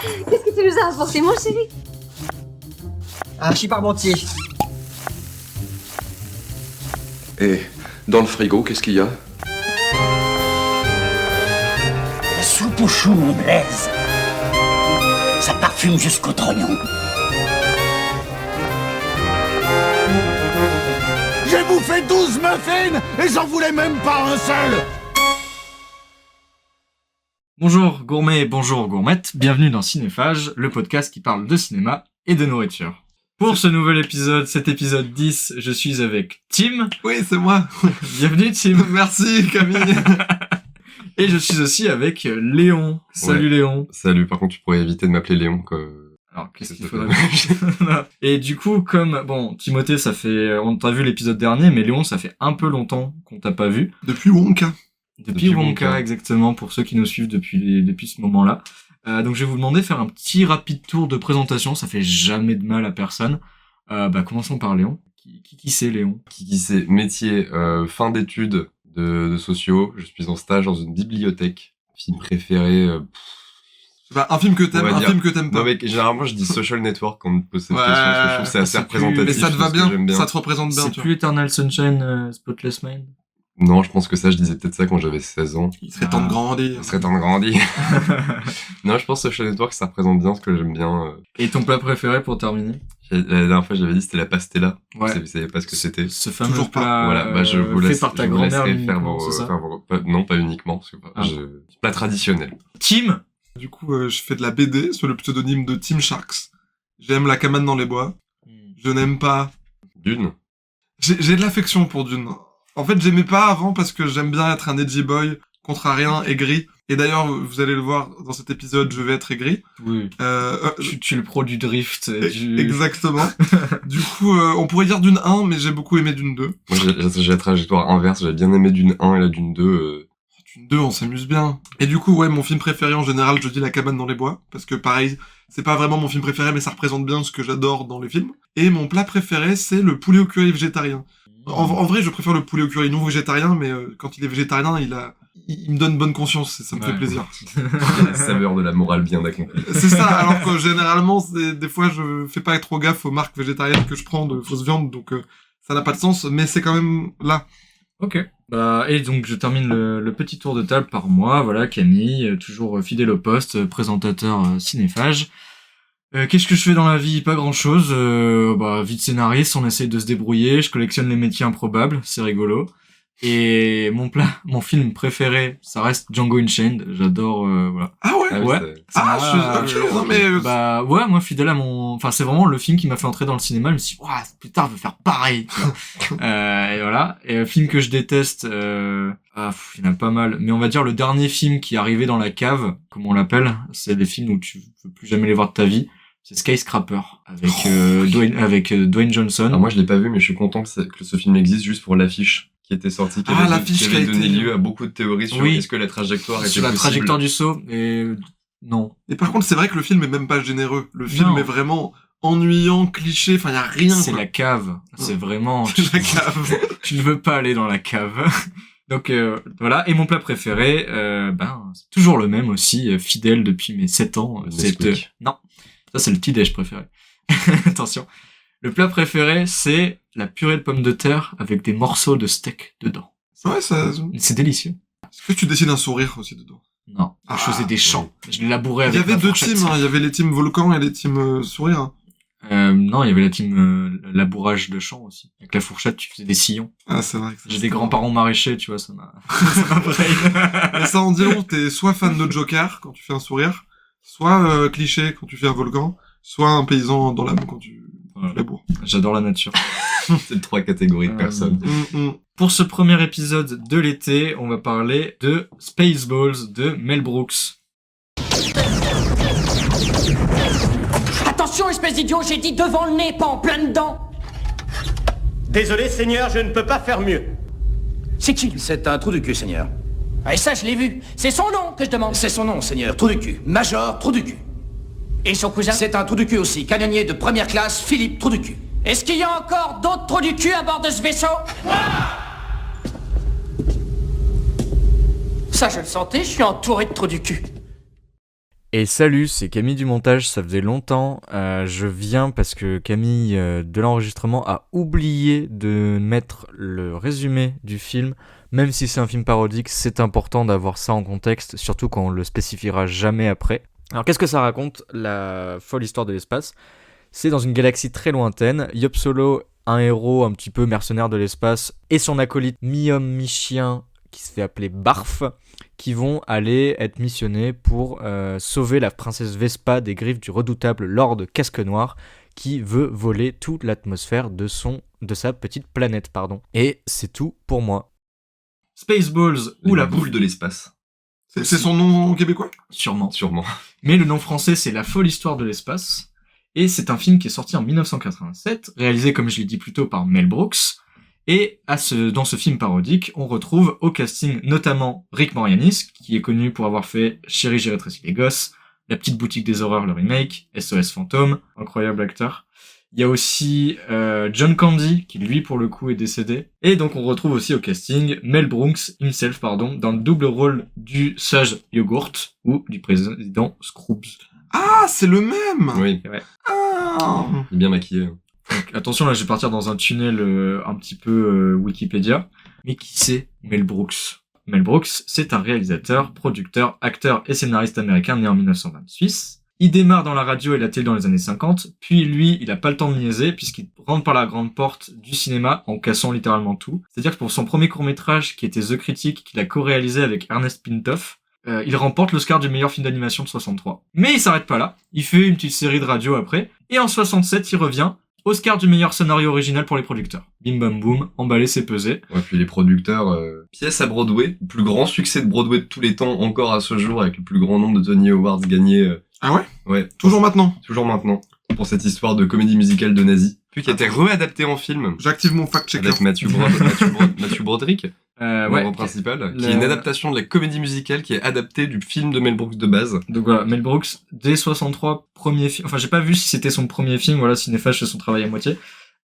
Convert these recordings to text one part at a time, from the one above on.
Qu'est-ce que tu nous as apporté, mon chéri? Un chip parmentier. Et dans le frigo, qu'est-ce qu'il y a? La soupe aux choux, mon Blaise. Ça parfume jusqu'au trognon. J'ai bouffé 12 muffins et j'en voulais même pas un seul. Bonjour gourmet, bonjour gourmette, bienvenue dans Cinéphage, le podcast qui parle de cinéma et de nourriture. Pour ce nouvel épisode, cet épisode 10, je suis avec Tim. Oui, c'est moi. Bienvenue Tim. Merci Camille. Et je suis aussi avec Léon. Salut Ouais. Léon. Salut, par contre, tu pourrais éviter de m'appeler Léon, quoi. Alors, qu'est-ce qu'il S'il te faudrait que... Et du coup, comme, bon, Timothée, ça fait, on t'a vu l'épisode dernier, mais Léon, ça fait un peu longtemps qu'on t'a pas vu. Depuis Wonka. Depuis Depuis Wonka, Wonka. exactement, pour ceux qui nous suivent depuis ce moment-là. Donc, je vais vous demander de faire un petit rapide tour de présentation, ça fait jamais de mal à personne. Commençons par Léon. Qui c'est, Léon? Qui sait, métier, fin d'études de sociaux, je suis en stage dans une bibliothèque. Film préféré, Bah, un film que t'aimes, On va un dire- film que t'aimes pas. Non, mais généralement, je dis social network quand on me pose cette Ouais, question, parce que je trouve que c'est assez c'est plus- représentatif. Mais ça te de va ce que bien, j'aime ça te représente bien, C'est tu vois. plus Eternal Sunshine, Spotless Mind? Non, je pense que ça, je disais peut-être ça quand j'avais 16 ans. Il serait temps de grandir. Ce serait temps de grandir. Non, je pense que social network, ça représente bien ce que j'aime bien. Et ton plat préféré pour terminer? La dernière fois, j'avais dit c'était la pastella. Ouais. Vous savez pas ce que c'était. Ce fameux Toujours pas. plat Voilà, je vous laisse, fait par ta je vous grand-mère laisserai uniquement, c'est ça? non, pas uniquement, parce que Ah. plat traditionnel. Tim. Du coup, je fais de la BD sous le pseudonyme de Tim Sharks. J'aime la cabane dans les bois. Je n'aime pas... Dune. J'ai de l'affection pour Dune. En fait, j'aimais pas avant parce que j'aime bien être un edgy boy, contrarien, aigri. Et d'ailleurs, vous allez le voir dans cet épisode, je vais être aigri. Oui. Tu es le pro du drift. Exactement. Du coup, on pourrait dire Dune 1, mais j'ai beaucoup aimé Dune 2. Moi, j'ai la trajectoire inverse. J'ai bien aimé Dune 1 et la Dune 2. Dune 2, on s'amuse bien. Et du coup, ouais, mon film préféré en général, je dis La cabane dans les bois. Parce que pareil, c'est pas vraiment mon film préféré, mais ça représente bien ce que j'adore dans les films. Et mon plat préféré, c'est le poulet au curry végétarien. En vrai, je préfère le poulet au curry non végétarien, mais quand il est végétarien, il me donne bonne conscience, et ça me fait Ouais. plaisir. La saveur de la morale bien accomplie. C'est ça, alors que généralement, des fois, je fais pas trop gaffe aux marques végétariennes que je prends de fausse viande, donc ça n'a pas de sens, mais c'est quand même là. Ok. Et donc je termine le petit tour de table par moi. Voilà, Camille, toujours fidèle au poste, présentateur cinéphage. Qu'est-ce que je fais dans la vie? Pas grand-chose. Vie de scénariste, on essaye de se débrouiller. Je collectionne les métiers improbables, c'est rigolo. Et mon film préféré, ça reste Django Unchained. J'adore, voilà. Ah ouais? Ah oui, Ouais. c'est- Je suis... Ok, non mais... Moi, fidèle à c'est vraiment le film qui m'a fait entrer dans le cinéma. Je me suis dit, ouah, plus tard, je veux faire pareil, tu vois. Et voilà. Et un film que je déteste, il y en a pas mal. Mais on va dire le dernier film qui est arrivé dans la cave, comme on l'appelle, c'est des films où tu veux plus jamais les voir de ta vie. C'est Skyscraper, avec Dwayne Johnson. Alors moi, je l'ai pas vu, mais je suis content que ce film existe juste pour l'affiche qui était sortie, qui Ah, avait, l'affiche qui qui a avait donné été- lieu à beaucoup de théories sur Oui. est-ce que la trajectoire était Sur la possible. trajectoire du saut, et non. Et par contre, c'est vrai que le film est même pas généreux. Le film Non. est vraiment ennuyant, cliché, enfin, y a rien, C'est quoi. la cave. C'est vraiment... C'est la cave. Tu ne veux pas aller dans la cave. Donc voilà, et mon plat préféré, c'est toujours le même aussi, fidèle depuis mes 7 ans. Nesquik. Non, ça c'est le petit déj préféré. Attention. Le plat préféré, c'est la purée de pommes de terre avec des morceaux de steak dedans. Ouais, ça... C'est délicieux. Est-ce que tu dessines un sourire aussi dedans? Non, Ah, je faisais des champs. Je labourais Il avec y avait ma deux fourchette. teams, hein. Il y avait les teams volcan et les teams sourire. Non, il y avait la team labourage de champs aussi. Avec la fourchette, tu faisais des sillons. Ah, c'est vrai que ça, J'ai c'est des marrant. grands-parents maraîchers, tu vois, ça m'a brain. Mais ça en dit long, t'es soit fan de Joker quand tu fais un sourire, soit cliché quand tu fais un volcan, soit un paysan dans l'âme quand tu Voilà. laboures. J'adore la nature. C'est 3 catégories de personnes. Pour ce premier épisode de l'été, on va parler de Spaceballs de Mel Brooks. Attention, espèce d'idiot, j'ai dit devant le nez, pas en plein dedans. Désolé, Seigneur, je ne peux pas faire mieux. C'est qui lui? C'est un trou du cul, Seigneur. Et ça, je l'ai vu. C'est son nom que je demande. C'est son nom, Seigneur, trou du cul. Major, trou du cul. Et son cousin? C'est un trou du cul aussi, canonnier de première classe, Philippe, trou du cul. Est-ce qu'il y a encore d'autres trous du cul à bord de ce vaisseau? Ça, je le sentais, je suis entouré de trous du cul. Et salut, c'est Camille du montage, ça faisait longtemps, je viens parce que Camille de l'enregistrement a oublié de mettre le résumé du film. Même si c'est un film parodique, c'est important d'avoir ça en contexte, surtout quand on le spécifiera jamais après. Alors qu'est-ce que ça raconte, la folle histoire de l'espace ? C'est dans une galaxie très lointaine, Yop Solo, un héros un petit peu mercenaire de l'espace, et son acolyte mi-homme mi-chien, qui se fait appeler Barf, qui vont aller être missionnés pour sauver la princesse Vespa des griffes du redoutable Lord Casque Noir, qui veut voler toute l'atmosphère de sa petite planète, pardon. Et c'est tout pour moi. Spaceballs ou la boule de l'espace. C'est son nom québécois ? Sûrement. Sûrement. Mais le nom français, c'est La folle histoire de l'espace. Et c'est un film qui est sorti en 1987, réalisé, comme je l'ai dit plus tôt, par Mel Brooks. Et dans ce film parodique, on retrouve au casting notamment Rick Moranis, qui est connu pour avoir fait Chérie, j'ai rétréci les gosses, La petite boutique des horreurs, le remake, SOS Fantôme, incroyable acteur. Il y a aussi John Candy, qui lui pour le coup est décédé. Et donc on retrouve aussi au casting Mel Brooks himself, dans le double rôle du sage Yogurt ou du président Scrooge. Ah, c'est le même. Oui. Ouais. Ah. Il est bien maquillé. Donc, attention, là je vais partir dans un tunnel un petit peu Wikipédia. Mais qui c'est Mel Brooks ? Mel Brooks, c'est un réalisateur, producteur, acteur et scénariste américain né en 1926. Il démarre dans la radio et la télé dans les années 50, puis lui, il a pas le temps de niaiser puisqu'il rentre par la grande porte du cinéma en cassant littéralement tout. C'est-à-dire que pour son premier court-métrage, qui était The Critic, qu'il a co-réalisé avec Ernest Pintoff, il remporte l'Oscar du meilleur film d'animation de 63. Mais il s'arrête pas là, il fait une petite série de radio après, et en 67, il revient, Oscar du meilleur scénario original pour les producteurs. Bim bam boum, emballé c'est pesé. Ouais, puis les producteurs, pièce à Broadway, le plus grand succès de Broadway de tous les temps, encore à ce jour, avec le plus grand nombre de Tony Awards gagnés. Ah ouais ? Ouais. Toujours maintenant. Toujours maintenant. Pour cette histoire de comédie musicale de nazis. Puis qui a été réadapté en film. J'active mon fact-checker. Avec Matthew Broderick. Le rôle principal. Qui est une adaptation de la comédie musicale qui est adaptée du film de Mel Brooks de base. Donc voilà, Mel Brooks, dès 63, premier film. Enfin, j'ai pas vu si c'était son premier film, voilà, Cinéphage fait son travail à moitié.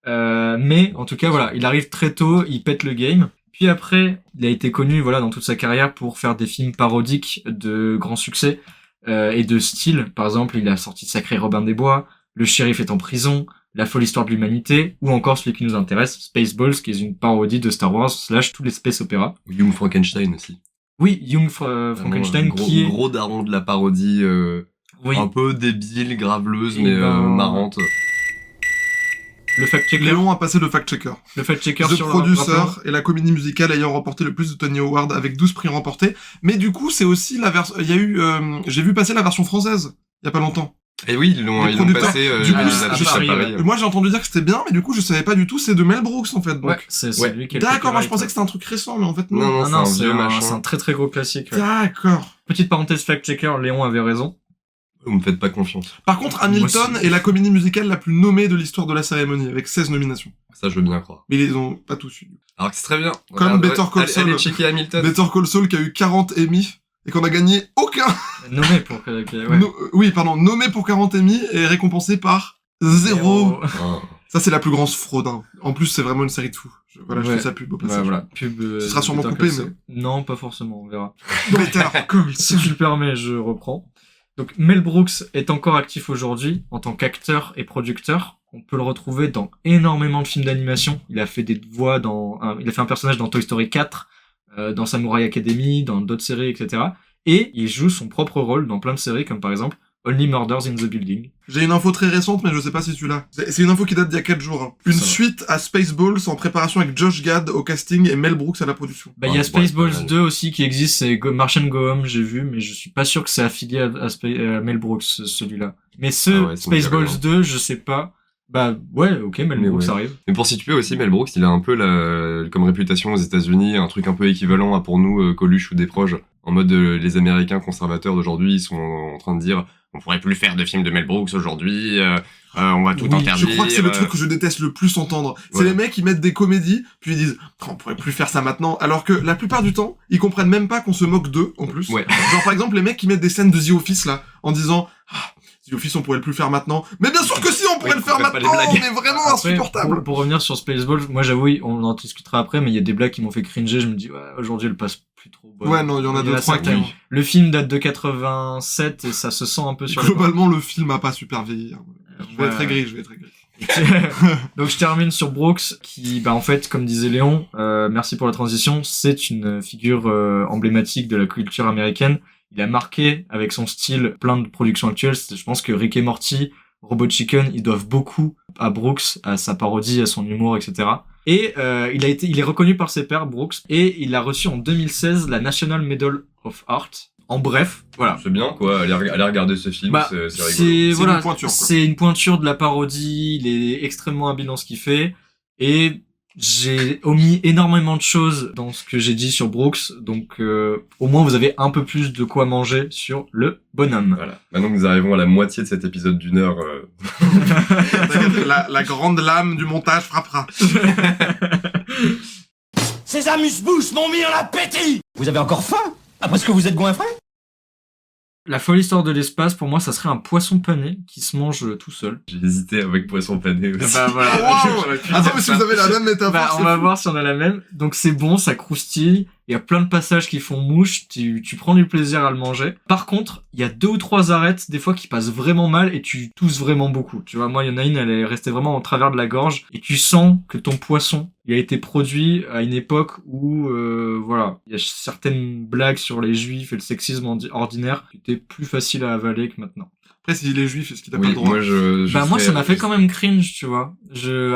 Mais, en tout cas, voilà, il arrive très tôt, il pète le game. Puis après, il a été connu, voilà, dans toute sa carrière pour faire des films parodiques de grand succès. Et de style, par exemple, il a sorti Sacré Robin des Bois, Le shérif est en prison, La folle histoire de l'humanité, ou encore celui qui nous intéresse, Spaceballs, qui est une parodie de Star Wars / tous les space opéras. Young Frankenstein aussi. Oui, Young Frankenstein, qui est gros daron de la parodie, un peu débile, graveleuse, mais marrante. Le fact-checker. Léon a passé le fact-checker. Le fact-checker The sur Producer le et la comédie musicale ayant remporté le plus de Tony Awards avec 12 prix remportés. Mais du coup, c'est aussi la version, il y a eu, j'ai vu passer la version française, il y a pas longtemps. Et oui, ils l'ont passé, du coup, moi j'ai entendu dire que c'était bien, mais du coup, je savais pas du tout, c'est de Mel Brooks, en fait, donc. Ouais, c'est lui qui a D'accord, moi je pensais que c'était un truc récent, mais en fait, non. Non, c'est un très très gros classique. Ouais. D'accord. Petite parenthèse fact-checker, Léon avait raison. Vous me faites pas confiance. Par contre, Hamilton est la comédie musicale la plus nommée de l'histoire de la cérémonie, avec 16 nominations. Ça, je veux bien croire. Mais ils les ont pas tous eu. Alors que c'est très bien. Comme Better Call Saul. Allez checker Hamilton. Better Call Saul qui a eu 40 Emmy et qu'on a gagné aucun. Nommé pour nommé pour 40 Emmy et récompensé par 0. Oh. Ça, c'est la plus grande fraude. Hein. En plus, c'est vraiment une série de fous. Je fais ça pub au passage. Voilà, pub. Ce sera sûrement coupé, mais... Non, pas forcément, on verra. Better Call Saul. Si tu le permets, je reprends. Donc, Mel Brooks est encore actif aujourd'hui en tant qu'acteur et producteur. On peut le retrouver dans énormément de films d'animation. Il a fait des voix il a fait un personnage dans Toy Story 4, dans Samurai Academy, dans d'autres séries, etc. Et il joue son propre rôle dans plein de séries, comme par exemple Only Murders in the Building. J'ai une info très récente, mais je sais pas si tu l'as. C'est une info qui date d'il y a 4 jours. Hein. Une suite à Spaceballs en préparation avec Josh Gad au casting et Mel Brooks à la production. Bah, il y a Spaceballs 2 aussi qui existe, c'est March and Go Home, j'ai vu, mais je suis pas sûr que c'est affilié à Mel Brooks, celui-là. Mais Spaceballs 2, je sais pas. Bah, ouais, ok, Mel Brooks arrive. Mais pour situer aussi, Mel Brooks, il a un peu comme réputation aux États-Unis, un truc un peu équivalent à pour nous, Coluche ou Desproges. En mode, les Américains conservateurs d'aujourd'hui, ils sont en train de dire, on pourrait plus faire de films de Mel Brooks aujourd'hui, on va tout interdire. Je crois que c'est le truc que je déteste le plus entendre. C'est les mecs qui mettent des comédies, puis ils disent, on pourrait plus faire ça maintenant, alors que la plupart du temps, ils comprennent même pas qu'on se moque d'eux, en plus. Ouais. Genre, par exemple, les mecs qui mettent des scènes de The Office, là, en disant, The Office, on pourrait le plus faire maintenant. Mais bien sûr que si, on pourrait le faire maintenant! On est vraiment insupportable! Pour revenir sur Spaceballs, moi j'avoue, on en discutera après, mais il y a des blagues qui m'ont fait cringer, je me dis, ouais, aujourd'hui elles passent plus trop bonnes. Ouais, non, il y en a deux, trois certaines. qui... Le film date de 87 et ça se sent un peu sur les bords. Globalement, le film a pas super vieilli. Hein. Je vais être aigri. Donc je termine sur Brooks qui, en fait, comme disait Léon, merci pour la transition, c'est une figure emblématique de la culture américaine. Il a marqué avec son style plein de productions actuelles. Je pense que Rick et Morty, Robot Chicken, ils doivent beaucoup à Brooks, à sa parodie, à son humour, etc. Et il est reconnu par ses pairs, Brooks, et il a reçu en 2016 la National Medal of Art. En bref, voilà. C'est bien, quoi. Allez regarder ce film, c'est rigolo. Voilà, une pointure, quoi. c'est une pointure de la parodie. Il est extrêmement habile dans ce qu'il fait. Et j'ai omis énormément de choses dans ce que j'ai dit sur Brooks. Donc, au moins, vous avez un peu plus de quoi manger sur le bonhomme. Voilà. Maintenant que nous arrivons à la moitié de cet épisode d'1 heure, la grande lame du montage frappera. Ces amuse-bouches m'ont mis en appétit. Vous avez encore faim après ce que vous êtes goinfré? La folle histoire de l'espace, pour moi, ça serait un poisson pané qui se mange tout seul. j'ai hésité avec poisson pané aussi. Voilà. Wow. J'aurais pu Attends, dire mais si ça. vous avez la même métaphore, On c'est va fou. voir si on a la même. Donc c'est bon, ça croustille. Il y a plein de passages qui font mouche. Tu prends du plaisir à le manger. Par contre, il y a 2 ou 3 arêtes, des fois, qui passent vraiment mal et tu tousses vraiment beaucoup. Tu vois, moi, il y en a une, elle est restée vraiment au travers de la gorge et tu sens que ton poisson, il a été produit à une époque où, voilà, il y a certaines blagues sur les juifs et le sexisme ordinaire qui étaient plus faciles à avaler que maintenant. Après, s'il est juif, est-ce qu'il a pas Oui, le droit? Moi, ça m'a fait quand même cringe, tu vois.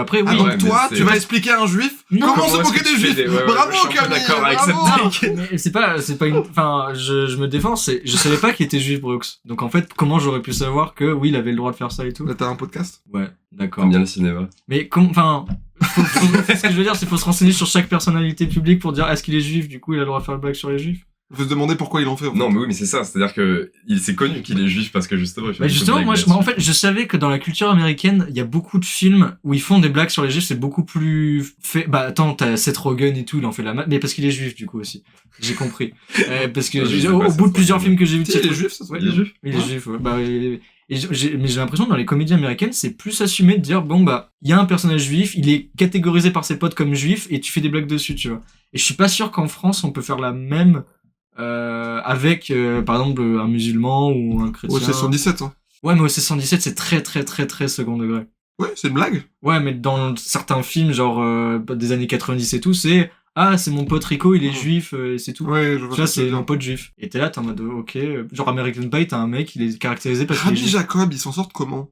Après, oui. Ah, donc ouais, toi, mais tu vas expliquer à un juif Non, comment se comment moquer est-ce que des tu fais juifs? des- ouais, Bravo, je suis un peu Camille, d'accord avec bravo. cette Mais c'est pas une, enfin, je me défends, je savais pas qu'il était juif, Brooks. Donc en fait, comment j'aurais pu savoir que oui, il avait le droit de faire ça et tout? Là, t'as un podcast? Ouais, d'accord. T'aimes bien le cinéma. Mais ce que je veux dire, c'est qu'il faut se renseigner sur chaque personnalité publique pour dire est-ce qu'il est juif, du coup il a le droit de faire le blague sur les juifs? Faut se demander pourquoi il en fait. En fait. Non, mais oui, mais c'est ça. C'est-à-dire que il s'est connu qu'il est juif parce que justement, il fait Bah beaucoup de justement, blagues moi en là-dessus. fait, je savais que dans la culture américaine, il y a beaucoup de films où ils font des blagues sur les juifs, c'est beaucoup plus fait. Bah attends, t'as Seth Rogen et tout, il en fait mais parce qu'il est juif du coup aussi. J'ai compris. Parce que Je sais au pas, bout de Seth plusieurs Rogen. films que j'ai vus de Si, Seth il est Rogen- juif, ça se Ouais, voit. Il est juif. Il est juif, ouais. Mais j'ai l'impression que dans les comédies américaines, c'est plus assumé de dire, bon, il y a un personnage juif, il est catégorisé par ses potes comme juif, et tu fais des blagues dessus, tu vois. Et je suis pas sûr qu'en France, on peut faire la même, avec, par exemple, un musulman ou un chrétien. Ouais, c'est 117, hein. Ouais, mais au C117, c'est très, très, très, très second degré. Ouais, c'est une blague. Ouais, mais dans certains films, genre, des années 90 et tout, c'est, ah, c'est mon pote Rico, il est juif, c'est tout. Ouais, je vois. Tu vois, ce que tu veux c'est dire. mon pote juif. Et t'es là, t'es en mode, ok. Genre American Pie, t'as un mec, il est caractérisé parce qu'il est Rabbi juif. Jacob, ils s'en sortent comment?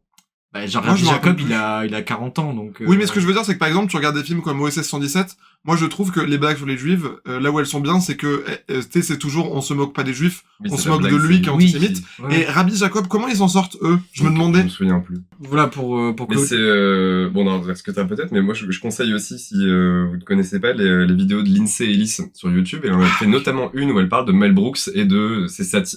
Bah, genre, Moi, je me Jacob, rappelle il a 40 ans, donc... Oui, mais ce que je veux dire, c'est que par exemple, tu regardes des films comme OSS 117, moi je trouve que les blagues sur les juifs, là où elles sont bien, c'est que, tu sais, c'est toujours, on se moque pas des juifs, Oui, on c'est se la moque de blague, lui c'est- qui est Oui. antisémite. Ouais. Et Rabbi Jacob, comment ils s'en sortent, eux? Je me Je demandais. me souviens plus. Voilà, pour Mais que... c'est bon, non, ce que t'as peut-être, mais moi je conseille aussi si vous ne connaissez pas les vidéos de Lindsay Ellis sur YouTube. Elle en a fait notamment une où elle parle de Mel Brooks et de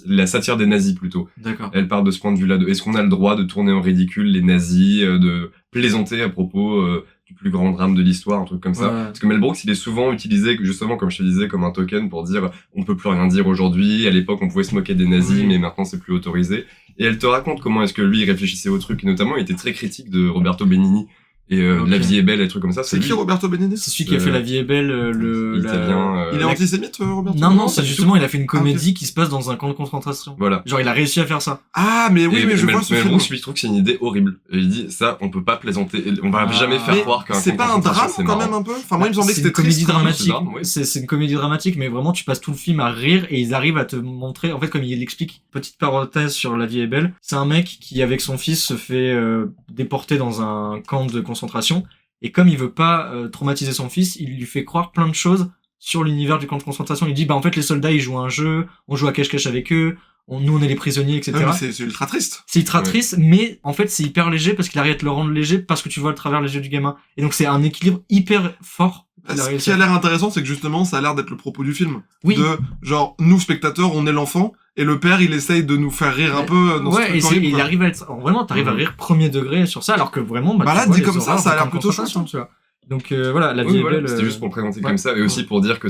la satire des nazis plutôt. D'accord. Elle parle de ce point de vue-là, de est-ce qu'on a le droit de tourner en ridicule les nazis, de plaisanter à propos du plus grand drame de l'histoire, un truc comme ça. Ouais. Parce que Mel Brooks, il est souvent utilisé, justement, comme je te disais, comme un token pour dire on peut plus rien dire aujourd'hui. À l'époque, on pouvait se moquer des nazis, Oui. mais maintenant c'est plus autorisé. Et elle te raconte comment est-ce que lui il réfléchissait au truc. Et notamment, il était très critique de Roberto Benigni et Ok. La vie est belle, et des trucs comme ça. C'est qui lui, Roberto Benigni? C'est celui qui a fait La vie est belle, italien. Il est antisémite, Roberto? Non, non, pas c'est du justement, tout. il a fait une comédie qui se passe dans un camp de concentration. Voilà. Genre, il a réussi à faire ça. Ah, mais oui, Et mais je Mel vois ce Mel film. Brooks, lui, il trouve que c'est une idée horrible. Et il dit, ça, on peut pas plaisanter, on va Ah. jamais faire Mais croire qu'un c'est camp de pas un concentration, drame c'est quand marrant. même un peu? Enfin, moi, il me semblait que C'est une c'était comédie triste, quand même. dramatique. c'est drame, ouais. C'est une comédie dramatique, mais vraiment, tu passes tout le film à rire et ils arrivent à te montrer, en fait, comme il l'explique, petite parenthèse sur La vie est belle, c'est un mec qui, avec son fils, se fait déporter dans un camp de concentration. Et comme il veut pas traumatiser son fils, il lui fait croire plein de choses sur l'univers du camp de concentration. Il dit, bah en fait les soldats ils jouent à un jeu, on joue à cache-cache avec eux, nous on est les prisonniers, etc. Ah, mais c'est ultra triste. C'est ultra Ouais. triste, mais en fait c'est hyper léger parce qu'il arrive à te le rendre léger parce que tu vois à travers les yeux du gamin. Et donc c'est un équilibre hyper fort. qu'il a Ce réussi qui à a l'air intéressant, c'est que justement, ça a l'air d'être le propos du film. Oui. De, genre, nous, spectateurs, on est l'enfant, et le père, il essaye de nous faire rire un peu dans Ouais, ce et truc horrible, il quoi. arrive à être, vraiment, t'arrives à rire premier degré sur ça, alors que vraiment, Bah tu là, vois dit les comme ça, horreurs ça a de l'air camp de plutôt concentration, chouette. tu vois. Donc voilà, La vie Oui, est voilà, belle. c'était juste pour le présenter ouais. comme ça, et aussi pour dire que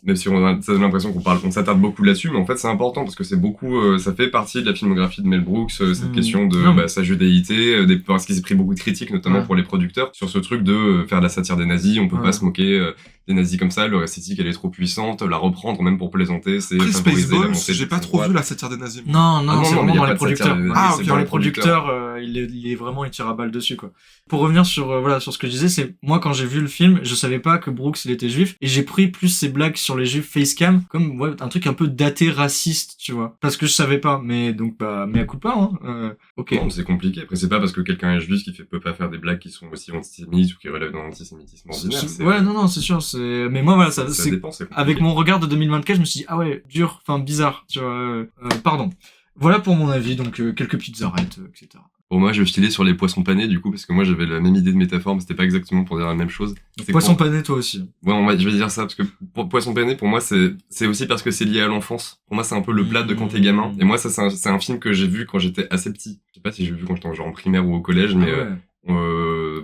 même si ça donne l'impression qu'on s'attarde beaucoup là-dessus, mais en fait c'est important parce que c'est beaucoup, ça fait partie de la filmographie de Mel Brooks, cette question de sa judéité, parce qu'il s'est pris beaucoup de critiques, notamment pour les producteurs, sur ce truc de faire de la satire des nazis. On peut pas se moquer des nazis comme ça, leur esthétique elle est trop puissante, la reprendre même pour plaisanter, c'est favoriser Spaceballs, l'avancée j'ai pas trop vu la satire des nazis. Non, c'est vraiment dans les producteurs. C'est Dans les producteurs, il est vraiment, il tire à balle dessus, quoi. Pour revenir sur ce que je disais, c'est, moi, quand j'ai vu le film, je savais pas que Brooks, il était juif, et j'ai pris plus ses blagues sur les juifs facecam, comme, un truc un peu daté raciste, tu vois. Parce que je savais pas, mais donc, mais à coup pas, hein. Ok. Non, c'est compliqué. Après, c'est pas parce que quelqu'un est juif qu'il peut pas faire des blagues qui sont aussi antisémites ou qui relèvent d'un antisémitisme ordinaire. Non, c'est sûr, mais moi, voilà, ça dépend, c'est compliqué. avec mon regard de 2024, je me suis dit, ah ouais, dur, bizarre, tu vois, pardon. Voilà pour mon avis, donc quelques petites arêtes, etc. Pour moi, je vais filer sur les poissons panés, du coup, parce que moi, j'avais la même idée de métaphore, mais c'était pas exactement pour dire la même chose. Poisson pané, toi aussi. Ouais, je vais dire ça, parce que pour poisson pané, pour moi, c'est aussi parce que c'est lié à l'enfance. Pour moi, c'est un peu le plat de quand t'es gamin. Et moi, ça, c'est un film que j'ai vu quand j'étais assez petit. Je sais pas si j'ai vu quand j'étais genre en primaire ou au collège, mais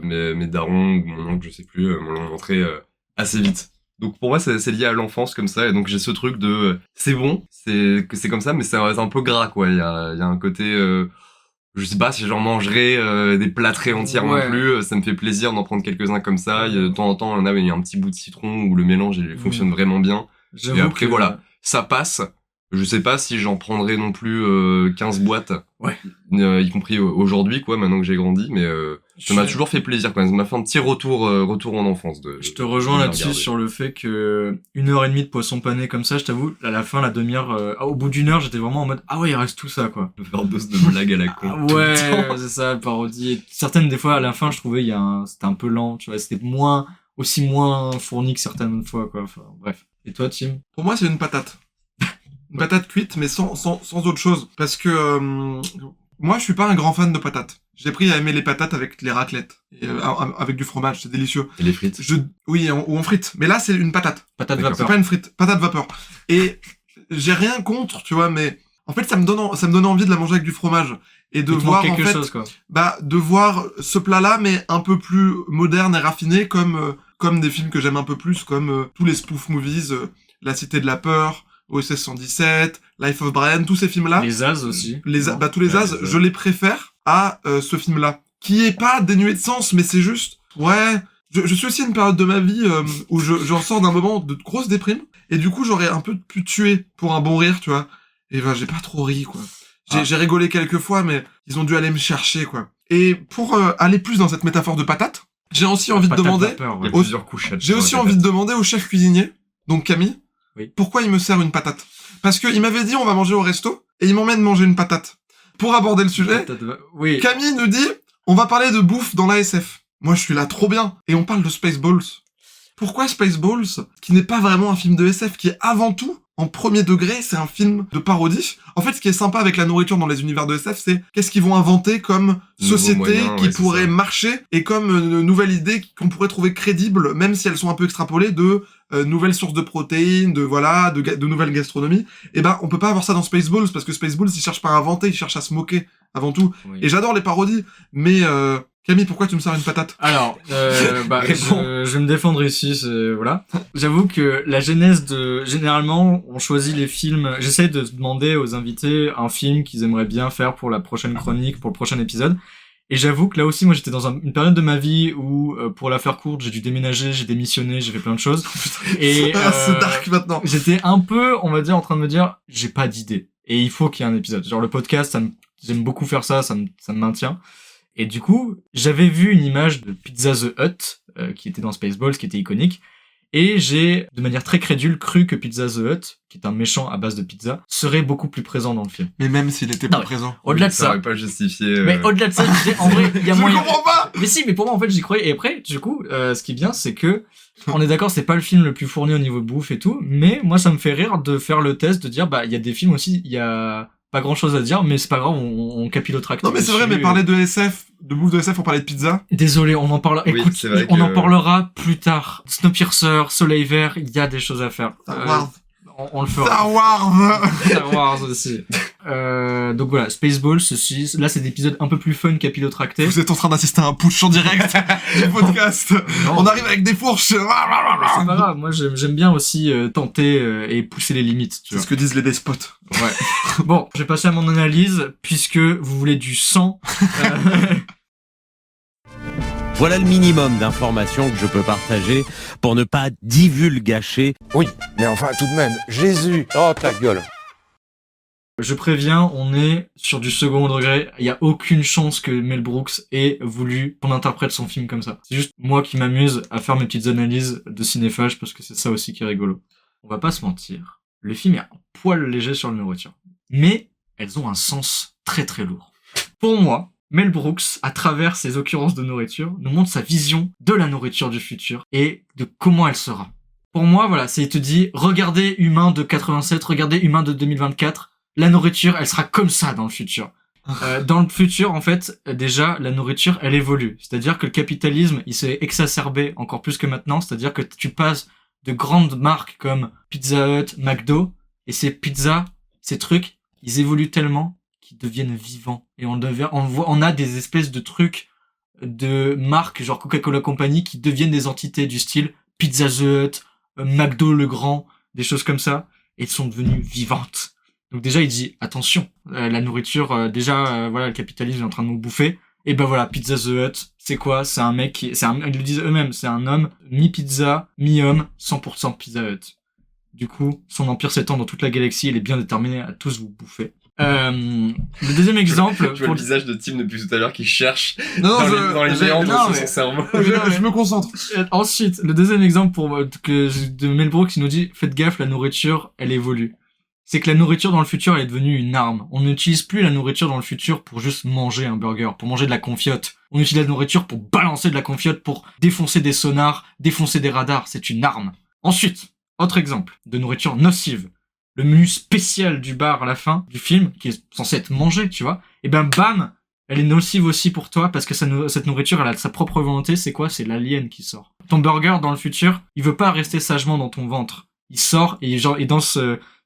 mes darons ou mon oncle, je sais plus, me l'ont montré assez vite. Donc pour moi c'est lié à l'enfance comme ça, et donc j'ai ce truc de c'est bon, c'est comme ça, mais c'est un peu gras quoi. Il y a un côté je sais pas si j'en mangerais des plâtres entières non plus. Ça me fait plaisir d'en prendre quelques-uns comme ça. De temps en temps il y a un petit bout de citron où le mélange il fonctionne vraiment bien. Et après voilà, ça passe. Je sais pas si j'en prendrais non plus 15 boîtes, y compris aujourd'hui quoi, maintenant que j'ai grandi, mais ça m'a toujours fait plaisir quand même. Ça m'a fait un petit retour en enfance. Je te rejoins là-dessus sur le fait que 1h30 de poisson pané comme ça, je t'avoue, à la fin, la demi-heure, au bout d'une heure, j'étais vraiment en mode ah ouais, il reste tout ça quoi. Overdose de blagues à la con. C'est ça, parodie. Et certaines des fois à la fin, je trouvais c'était un peu lent, tu vois, c'était moins fourni que certaines fois quoi. Enfin, bref. Et toi, Tim? Pour moi, c'est une patate. Une patate cuite, mais sans autre chose. Parce que moi, je suis pas un grand fan de patates. J'ai appris à aimer les patates avec les raclettes. Et, avec du fromage, c'est délicieux. Et les frites. Oui, ou en frites. Mais là, c'est une patate. Patate vapeur. C'est pas une frite. Patate vapeur. Et j'ai rien contre, tu vois, mais en fait, ça me donne envie de la manger avec du fromage. Et de voir, en fait, chose, quoi. De voir ce plat-là, mais un peu plus moderne et raffiné, comme des films que j'aime un peu plus, comme tous les spoof movies, La Cité de la Peur, OSS 117, Life of Brian, tous ces films-là. Les As aussi. Tous les As, je les préfère à ce film-là. Qui est pas dénué de sens, mais c'est juste, je suis aussi à une période de ma vie où j'en sors d'un moment de grosse déprime, et du coup j'aurais un peu pu tuer pour un bon rire, tu vois. Et j'ai pas trop ri, quoi. J'ai rigolé quelques fois, mais ils ont dû aller me chercher, quoi. Et pour aller plus dans cette métaphore de patate, j'ai aussi envie de demander, Il y a plusieurs couchettes. j'ai aussi envie de demander au chef cuisinier, donc Camille, pourquoi il me sert une patate? Parce qu'il m'avait dit on va manger au resto, et il m'emmène manger une patate. Pour aborder le sujet, Camille nous dit on va parler de bouffe dans l'ASF. Moi je suis là trop bien, et on parle de Spaceballs. Pourquoi Spaceballs, qui n'est pas vraiment un film de SF, qui est avant tout, en premier degré, c'est un film de parodie. En fait, ce qui est sympa avec la nourriture dans les univers de SF, c'est qu'est-ce qu'ils vont inventer comme société qui pourrait marcher, et comme nouvelle idée qu'on pourrait trouver crédible, même si elles sont un peu extrapolées, de nouvelles sources de protéines, de nouvelles gastronomies. Et on peut pas avoir ça dans Spaceballs, parce que Spaceballs, ils cherchent pas à inventer, ils cherchent à se moquer, avant tout. Oui. Et j'adore les parodies, mais Camille, pourquoi tu me sers une patate? Alors, je vais me défendre ici, voilà. J'avoue que la genèse généralement, on choisit les films, j'essaie de demander aux invités un film qu'ils aimeraient bien faire pour la prochaine chronique, pour le prochain épisode. Et j'avoue que là aussi, moi, j'étais dans une période de ma vie où, pour la faire courte, j'ai dû déménager, j'ai démissionné, j'ai fait plein de choses. Et, c'est dark maintenant. J'étais un peu, on va dire, en train de me dire, j'ai pas d'idée. Et il faut qu'il y ait un épisode. Genre, le podcast, j'aime beaucoup faire ça me maintient. Et du coup, j'avais vu une image de Pizza the Hut, qui était dans Spaceballs, qui était iconique. Et j'ai, de manière très crédule, cru que Pizza the Hut, qui est un méchant à base de pizza, serait beaucoup plus présent dans le film. Mais même s'il était pas présent. Au-delà de ça. Ça aurait pas justifié. Mais au-delà de ça, je disais, en vrai, il y a moyen. Je comprends pas! Mais si, mais pour moi, en fait, j'y croyais. Et après, du coup, ce qui est bien, c'est que, on est d'accord, c'est pas le film le plus fourni au niveau bouffe et tout, mais moi, ça me fait rire de faire le test, de dire, il y a des films aussi, il y a pas grand chose à dire, mais c'est pas grave, on capillotraque. Non, mais c'est vrai, mais parler de SF, de bouffe de SF, on parlait de pizza. Désolé, on en parlera. Oui, écoute, on en parlera plus tard. Snowpiercer, Soleil Vert, il y a des choses à faire. Star Wars. On le fera. Star Wars! Star Wars aussi. Donc voilà, Spaceballs, là c'est des épisodes un peu plus fun capillotractés. Vous êtes en train d'assister à un putsch en direct du podcast. Non. On arrive avec des fourches. C'est pas grave, moi j'aime bien aussi tenter et pousser les limites. Tu C'est vois. ce que disent les despotes. Ouais. Bon, je vais passer à mon analyse, puisque vous voulez du sang. Voilà le minimum d'informations que je peux partager pour ne pas divulgacher. Oui, mais enfin tout de même, Jésus, oh ta gueule. Je préviens, on est sur du second degré. Il y a aucune chance que Mel Brooks ait voulu qu'on interprète son film comme ça. C'est juste moi qui m'amuse à faire mes petites analyses de cinéphage parce que c'est ça aussi qui est rigolo. On va pas se mentir. Le film est un poil léger sur la nourriture. Mais elles ont un sens très très lourd. Pour moi, Mel Brooks, à travers ses occurrences de nourriture, nous montre sa vision de la nourriture du futur et de comment elle sera. Pour moi, voilà, il te dit, regardez Humain de 87, regardez Humain de 2024, la nourriture, elle sera comme ça dans le futur. Dans le futur, en fait, déjà, la nourriture, elle évolue. C'est-à-dire que le capitalisme, il s'est exacerbé encore plus que maintenant, c'est-à-dire que tu passes de grandes marques comme Pizza Hut, McDo, et ces pizzas, ces trucs, ils évoluent tellement qu'ils deviennent vivants. Et on a des espèces de trucs de marques, genre Coca-Cola Company, qui deviennent des entités du style Pizza The Hut, McDo le Grand, des choses comme ça, et elles sont devenues vivantes. Donc déjà, il dit, attention, la nourriture, voilà, le capitalisme est en train de nous bouffer. Et ben voilà, Pizza The Hut, c'est quoi? C'est un mec ils le disent eux-mêmes, c'est un homme, mi-pizza, mi-homme, 100% Pizza Hut. Du coup, son empire s'étend dans toute la galaxie, il est bien déterminé à tous vous bouffer. Le deuxième exemple... Je vois le visage de Tim depuis tout à l'heure qui cherche Non, dans les méandres de son cerveau. Je me concentre. Ensuite, le deuxième exemple de Mel Brooks, il nous dit, faites gaffe, la nourriture, elle évolue. C'est que la nourriture dans le futur, elle est devenue une arme. On n'utilise plus la nourriture dans le futur pour juste manger un burger, pour manger de la confiote. On utilise la nourriture pour balancer de la confiote, pour défoncer des sonars, défoncer des radars. C'est une arme. Ensuite, autre exemple de nourriture nocive. Le menu spécial du bar à la fin du film, qui est censé être mangé, tu vois. Et ben bam, elle est nocive aussi pour toi parce que cette nourriture, elle a sa propre volonté. C'est quoi? C'est l'alien qui sort. Ton burger dans le futur, il veut pas rester sagement dans ton ventre. Il sort et il danse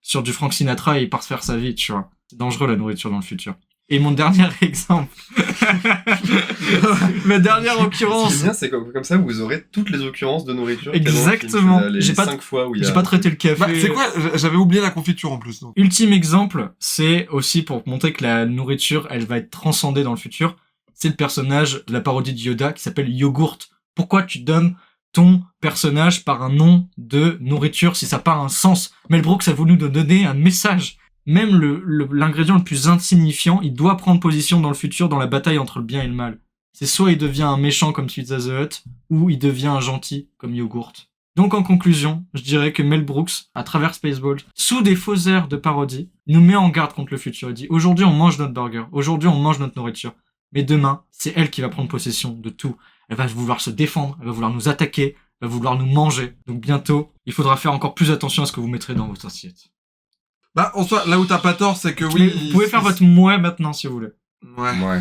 sur du Frank Sinatra et il part se faire sa vie, tu vois. C'est dangereux la nourriture dans le futur. Et mon dernier exemple, ma dernière occurrence. Ce qui est bien, c'est comme ça, vous aurez toutes les occurrences de nourriture. Exactement. J'ai pas 5 fois où il y a... J'ai pas traité le café. Bah, c'est quoi? J'avais oublié la confiture en plus. Donc. Ultime exemple, c'est aussi pour montrer que la nourriture, elle va être transcendée dans le futur. C'est le personnage de la parodie de Yoda qui s'appelle Yogurt. Pourquoi tu donnes ton personnage par un nom de nourriture si ça n'a pas un sens? Mel Brooks a voulu nous donner un message. Même l'ingrédient le plus insignifiant, il doit prendre position dans le futur dans la bataille entre le bien et le mal. C'est soit il devient un méchant comme Pizza The Hut, ou il devient un gentil comme Yogurt. Donc en conclusion, je dirais que Mel Brooks, à travers Spaceballs, sous des faux airs de parodie, nous met en garde contre le futur. Il dit, aujourd'hui on mange notre burger, aujourd'hui on mange notre nourriture, mais demain, c'est elle qui va prendre possession de tout. Elle va vouloir se défendre, elle va vouloir nous attaquer, elle va vouloir nous manger. Donc bientôt, il faudra faire encore plus attention à ce que vous mettrez dans votre assiette. Bah, en soi, là où t'as pas tort, c'est que oui... Vous pouvez faire votre mouais maintenant, si vous voulez. Ouais.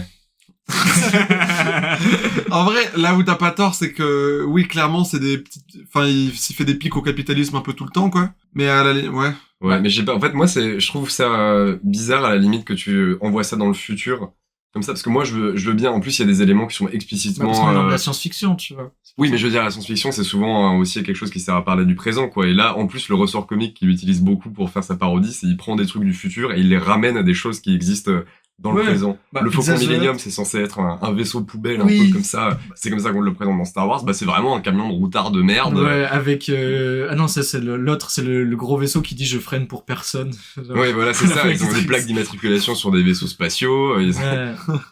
En vrai, là où t'as pas tort, c'est que, oui, clairement, c'est des petites... Enfin, il fait des pics au capitalisme un peu tout le temps, quoi. Mais à la ouais. Ouais, mais j'ai pas... En fait, moi, je trouve ça bizarre, à la limite, que tu envoies ça dans le futur. Comme ça, parce que moi, je veux bien. En plus, il y a des éléments qui sont explicitement... Parce qu'on est dans de la science-fiction, tu vois. Oui, mais je veux dire, la science-fiction, c'est souvent aussi quelque chose qui sert à parler du présent, quoi. Et là, en plus, le ressort comique qu'il utilise beaucoup pour faire sa parodie, c'est il prend des trucs du futur et il les ramène à des choses qui existent dans le présent. Bah, le Faucon Pizza Millennium, c'est censé être un vaisseau poubelle, Oui. un peu comme ça. C'est comme ça qu'on le présente dans Star Wars. Bah, c'est vraiment un camion de routard de merde. Ouais, avec... Ah non, ça, c'est l'autre, c'est le gros vaisseau qui dit « je freine pour personne ». Ouais, voilà, c'est ça. Ils ont des plaques d'immatriculation sur des vaisseaux spatiaux. Ouais.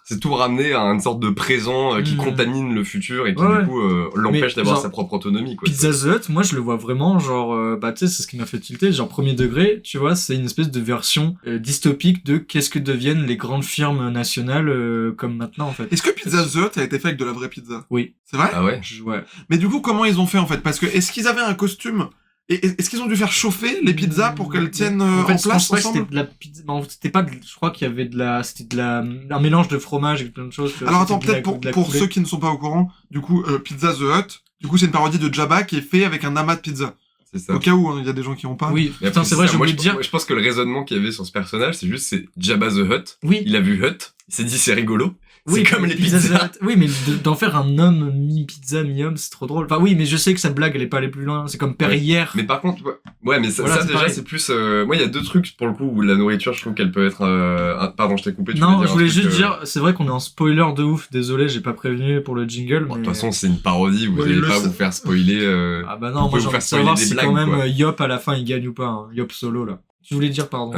C'est tout ramené à une sorte de présent qui contamine le futur et qui, du coup, l'empêche d'avoir genre, sa propre autonomie, quoi. Pizza The Hut, moi, je le vois vraiment, genre... bah, tu sais, c'est ce qui m'a fait tilter. Genre, premier degré, tu vois, c'est une espèce de version dystopique de qu'est-ce que deviennent les grandes firmes nationales comme maintenant, en fait. Est-ce que Pizza The Hut a été fait avec de la vraie pizza? Oui. C'est vrai? Ah ouais? Ouais. Mais du coup, comment ils ont fait, en fait? Parce que, est-ce qu'ils avaient un costume? Et est-ce qu'ils ont dû faire chauffer les pizzas pour qu'elles tiennent en fait, place je pense ensemble? pas que c'était de la pizza. Non, c'était pas. Je crois qu'il y avait un mélange de fromage et plein de choses. Alors attends, peut-être pour ceux qui ne sont pas au courant, du coup, Pizza The Hut, du coup, c'est une parodie de Jabba qui est fait avec un amas de pizza. C'est ça. Au cas où, il y a des gens qui ont pas. Oui, Mais putain, après, c'est vrai, j'ai moi, oublié de dire. moi, je pense que le raisonnement qu'il y avait sur ce personnage, c'est Jabba the Hutt. Oui. Il a vu Hutt, il s'est dit c'est rigolo. Oui, c'est comme les Pizza pizzas. the Hut. Oui, mais d'en faire un homme mi-pizza, mi-homme, c'est trop drôle. Enfin, oui, mais je sais que cette blague, elle est pas allée plus loin. C'est comme Père Ouais. hier. Mais par contre, ouais, mais ça, Voilà, ça c'est déjà, pareil. c'est plus. Moi, il y a deux trucs pour le coup où la nourriture, je trouve qu'elle peut être. Pardon, je t'ai coupé. Tu Non, voulais je voulais dire un juste truc, dire, c'est vrai qu'on est en spoiler de ouf. Désolé, j'ai pas prévenu pour le jingle. Bon, de mais... toute façon, c'est une parodie. Vous Ouais, allez il pas le vous faire spoiler. Ah bah vous non, moi pouvez j'ai vous envie faire de savoir spoiler des si blagues, quand même quoi. Yop à la fin il gagne ou pas. Hein. Yop solo là. Tu voulais dire pardon.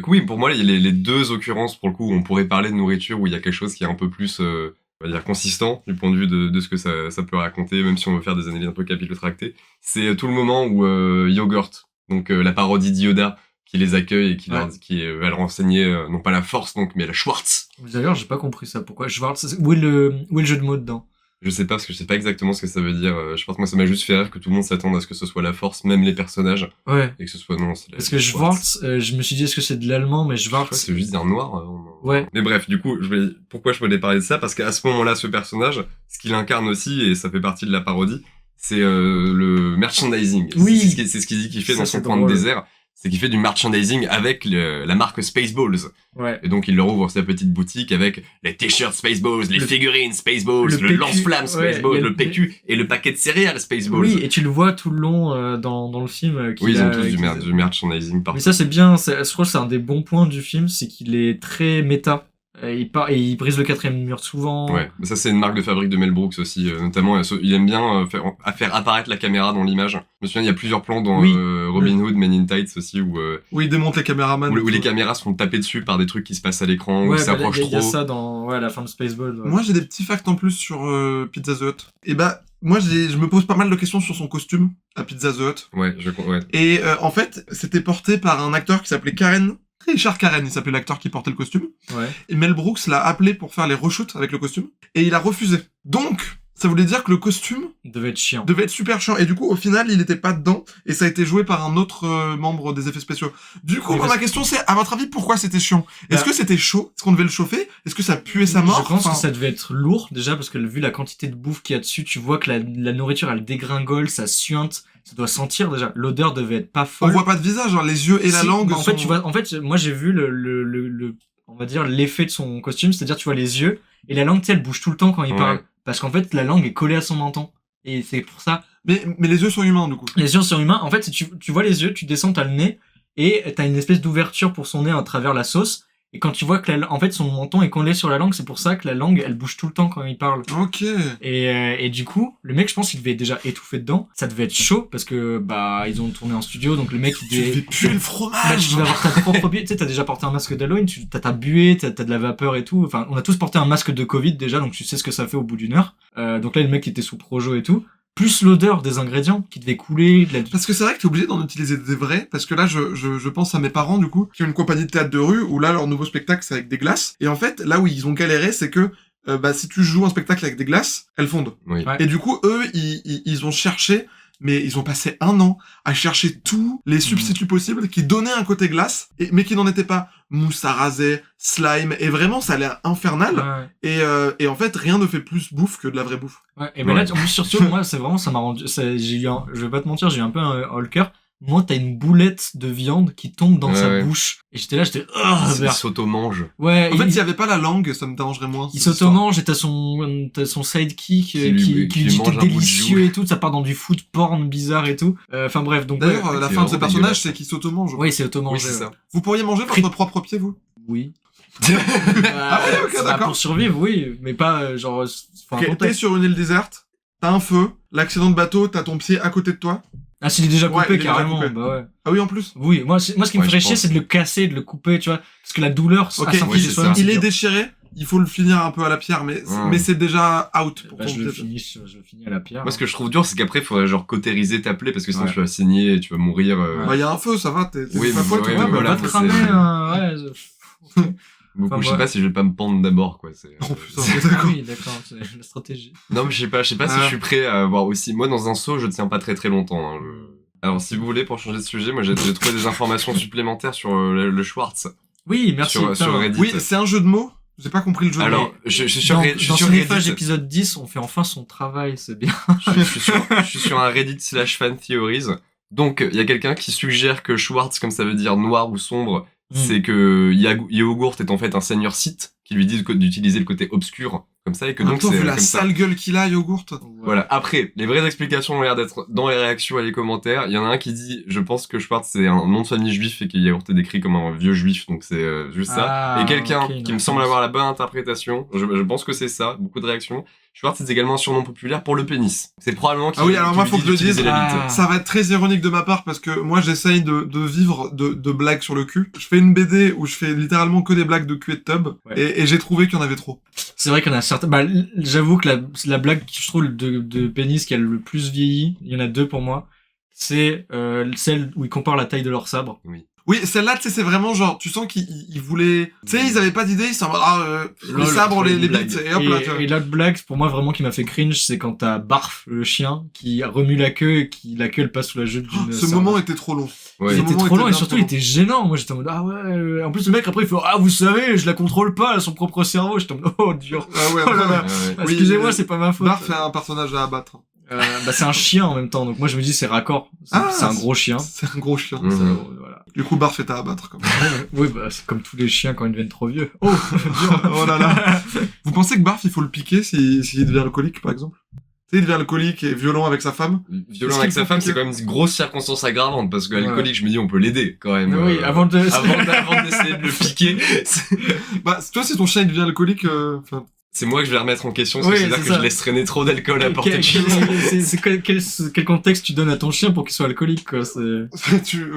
Oui, pour moi, il y a les deux occurrences pour le coup où on pourrait parler de nourriture où il y a quelque chose qui est un peu plus, on va dire, consistant du point de vue de ce que ça peut raconter, même si on veut faire des analyses un peu capillotractées. C'est tout le moment où Yogurt, donc la parodie d'Yoda, qui les accueille et qui va leur enseigner non pas la force donc mais la Schwartz. D'ailleurs, j'ai pas compris ça. Pourquoi Schwartz, où est le jeu de mots dedans? Je sais pas parce que je sais pas exactement ce que ça veut dire. Je pense que moi ça m'a juste fait rire que tout le monde s'attende à ce que ce soit la force, même les personnages. Ouais. Et que ce soit non. C'est Parce que Schwartz, je me suis dit est-ce que c'est de l'allemand, mais Je crois que Schwartz. c'est juste un noir. Ouais. Mais bref, du coup, pourquoi je voulais parler de ça? Parce qu'à ce moment-là, ce personnage, ce qu'il incarne aussi, et ça fait partie de la parodie, c'est le merchandising. Oui. C'est ce qu'il dit qu'il fait Ça, dans c'est son coin de drôle. désert. C'est qu'il fait du merchandising avec la marque Spaceballs. Ouais. Et donc, il leur ouvre sa petite boutique avec les t-shirts Spaceballs, les figurines Spaceballs, le le PQ, lance-flamme ouais, Spaceballs, il y a le PQ et le paquet de céréales Spaceballs. Oui, et tu le vois tout le long dans le film. Oui, ils ont tous du merchandising partout. Mais ça c'est bien. Je crois que c'est un des bons points du film, c'est qu'il est très méta. Et il brise le quatrième mur souvent. Ouais, mais ça c'est une marque de fabrique de Mel Brooks aussi, notamment il aime bien faire apparaître la caméra dans l'image. Je me souviens, il y a plusieurs plans dans Robin Hood, Men in Tights aussi où il démonte les caméramans. où les caméras se font taper dessus par des trucs qui se passent à l'écran, où Ouais, ils s'approchent il y a trop. ça dans la fin de Spaceball. Ouais. Moi, j'ai des petits facts en plus sur Pizza the Hut. Et bah, moi, je me pose pas mal de questions sur son costume à Pizza the Hut. Ouais, ouais. Et en fait, c'était porté par un acteur qui s'appelait Richard Karen, il s'appelait l'acteur qui portait le costume. Ouais. Et Mel Brooks l'a appelé pour faire les reshoots avec le costume. Et il a refusé. Donc, ça voulait dire que le costume devait être chiant. Devait être super chiant. Et du coup, au final, il était pas dedans. Et ça a été joué par un autre membre des effets spéciaux. Du coup, ma question c'est, à votre avis, pourquoi c'était chiant? Est-ce que c'était chaud? Est-ce qu'on devait le chauffer? Est-ce que ça puait sa mort? Je pense que ça devait être lourd, déjà, parce que vu la quantité de bouffe qu'il y a dessus, tu vois que la nourriture, elle dégringole, ça suinte. Ça doit sentir déjà. L'odeur devait être pas folle. On voit pas de visage, hein. Les yeux et la langue. En fait, tu vois, moi j'ai vu on va dire l'effet de son costume, c'est-à-dire tu vois les yeux et la langue, tu sais, elle bouge tout le temps quand il parle, parce qu'en fait la langue est collée à son menton et c'est pour ça. Mais les yeux sont humains du coup. Les yeux sont humains. En fait, si tu vois les yeux, tu descends, t'as le nez et t'as une espèce d'ouverture pour son nez à travers la sauce. Et quand tu vois que en fait son menton est collé sur la langue, c'est pour ça que la langue elle bouge tout le temps quand il parle. Ok. Et du coup, le mec, je pense qu'il devait déjà étouffer dedans. Ça devait être chaud parce que ils ont tourné en studio, donc le mec il devait. Tu devais puer le fromage. Tu devais avoir ta propre buée. Tu sais, t'as déjà porté un masque d'Halloween, t'as ta buée, t'as de la vapeur et tout. Enfin, on a tous porté un masque de Covid déjà, donc tu sais ce que ça fait au bout d'une heure. Donc là, le mec était sous projo et tout. Plus l'odeur des ingrédients qui devaient couler. Parce que c'est vrai que t'es obligé d'en utiliser des vrais, parce que là, je pense à mes parents, du coup, qui ont une compagnie de théâtre de rue, où là, leur nouveau spectacle, c'est avec des glaces. Et en fait, là où ils ont galéré, c'est que, si tu joues un spectacle avec des glaces, elles fondent. Oui. Et du coup, eux, ils ont cherché, mais ils ont passé 1 an à chercher tous les substituts possibles qui donnaient un côté glace, mais qui n'en étaient pas. Mousse à raser, slime, et vraiment, ça a l'air infernal. Ouais. Et en fait, rien ne fait plus bouffe que de la vraie bouffe. Ouais. Et ben là, en plus, surtout, moi, c'est vraiment, ça m'a rendu, je vais pas te mentir, j'ai eu un peu un haut le cœur. Moi, t'as une boulette de viande qui tombe dans sa bouche. Et j'étais là, il s'auto-mange. Ouais. En fait, s'il y avait pas la langue, ça me dérangerait moins. Il s'auto-mange et t'as son sidekick qui lui dit t'es délicieux et tout, ça part dans du food porn bizarre et tout. Enfin bref, donc. D'ailleurs, la fin de ce personnage, c'est qu'il s'auto-mange. Oui, c'est auto-mangé. Oui, c'est ça. Vous pourriez manger votre propre pied, vous? Oui. Ah ouais, ok, d'accord. Pour survivre, oui, mais pas genre. Ok, t'es sur une île déserte, t'as un feu, l'accident de bateau, t'as ton pied à côté de toi. Ah, s'il est déjà coupé, Ouais, il est carrément. déjà coupé. Bah ouais. Ah oui, en plus. Oui, moi, ce qui me ferait chier, c'est de le casser, de le couper, tu vois. Parce que la douleur, Ok, il est déchiré, il faut le finir un peu à la pierre, mais c'est déjà out pour ton je le pied. finis à la pierre. Moi, ce que je trouve dur, c'est qu'après, il faudrait genre cautériser ta plaie parce que sinon tu vas saigner et tu vas mourir. Bah, y a un feu, ça va, t'es oui, pas poil, ouais, toi. voilà, va te cramer, ouais. Beaucoup, Enfin, je sais pas si je vais pas me pendre d'abord, quoi. Oh putain, d'accord. Oui, d'accord, c'est la stratégie. Non, mais je sais pas si je suis prêt à avoir aussi. Moi, dans un saut, je tiens pas très très longtemps. Hein. Alors, si vous voulez, pour changer de sujet, moi j'ai trouvé des informations supplémentaires sur le Schwartz. Oui, merci. Sur Reddit. Oui, c'est un jeu de mots. J'ai pas compris le jeu de mots. Alors, je suis sur dans Reddit. Reddit. Épisode 10, on fait enfin son travail, c'est bien. je suis sur un Reddit /fan theories Donc, il y a quelqu'un qui suggère que Schwartz, comme ça veut dire noir ou sombre, c'est que Yogurt est en fait un seigneur Sith qui lui dit d'utiliser le côté obscur comme ça et que donc c'est vu la comme ça. sale gueule qu'il a, Yogurt. Voilà. Après, les vraies explications ont l'air d'être dans les réactions et les commentaires. Il y en a un qui dit, je pense que Schwartz c'est un nom de famille juif et que Yaourt est décrit comme un vieux juif, donc c'est juste ça. Et quelqu'un qui me semble avoir la bonne interprétation, je pense que c'est ça, beaucoup de réactions. Schwartz c'est également un surnom populaire pour le pénis. C'est probablement Ah oui, alors moi faut que je le dise, l'élite. ça va être très ironique de ma part parce que moi j'essaye de vivre de blagues sur le cul. Je fais une BD où je fais littéralement que des blagues de cul et de tub et j'ai trouvé qu'il y en avait trop. C'est vrai qu'il y en a certains. Bah, j'avoue que la blague que je trouve de pénis qui a le plus vieilli, il y en a deux pour moi. C'est celle où ils comparent la taille de leur sabre. Oui, celle-là, tu sais, c'est vraiment genre, tu sens qu'ils voulaient... Tu sais, ils avaient pas d'idée, ils s'en mode, les sabres, les bites, et hop là, tu vois. Et l'autre blague, pour moi, vraiment, qui m'a fait cringe, c'est quand t'as Barf, le chien, qui remue la queue et la queue, elle passe sous la joue d'une... Ce moment était trop long. Ouais. Il était trop long et surtout, il était gênant. Moi, j'étais en mode, ah ouais... En plus, le mec, après, il fait, ah, vous savez, je la contrôle pas, son propre cerveau. J'étais en mode, oh, dur. Ah ouais, oh là là. Oui, excusez-moi, c'est pas ma faute. Barf est un personnage à abattre. Bah c'est un chien en même temps, donc moi je me dis c'est raccord. C'est un gros chien. C'est un gros chien. Voilà. Du coup, Barf est à abattre. Comme oui, bah c'est comme tous les chiens quand ils deviennent trop vieux. Oh, oh là là. Vous pensez que Barf, il faut le piquer s'il devient alcoolique, par exemple? Tu sais, il devient alcoolique et violent avec sa femme. Violent avec sa femme, c'est quand même une grosse circonstance aggravante parce que alcoolique, je me dis, on peut l'aider quand même. Oui, avant d'essayer de le piquer. Bah, toi, si ton chien il devient alcoolique, c'est moi que je vais remettre en question, parce que c'est-à-dire que je laisse traîner trop d'alcool à portée de chien. Quel contexte tu donnes à ton chien pour qu'il soit alcoolique, quoi, Il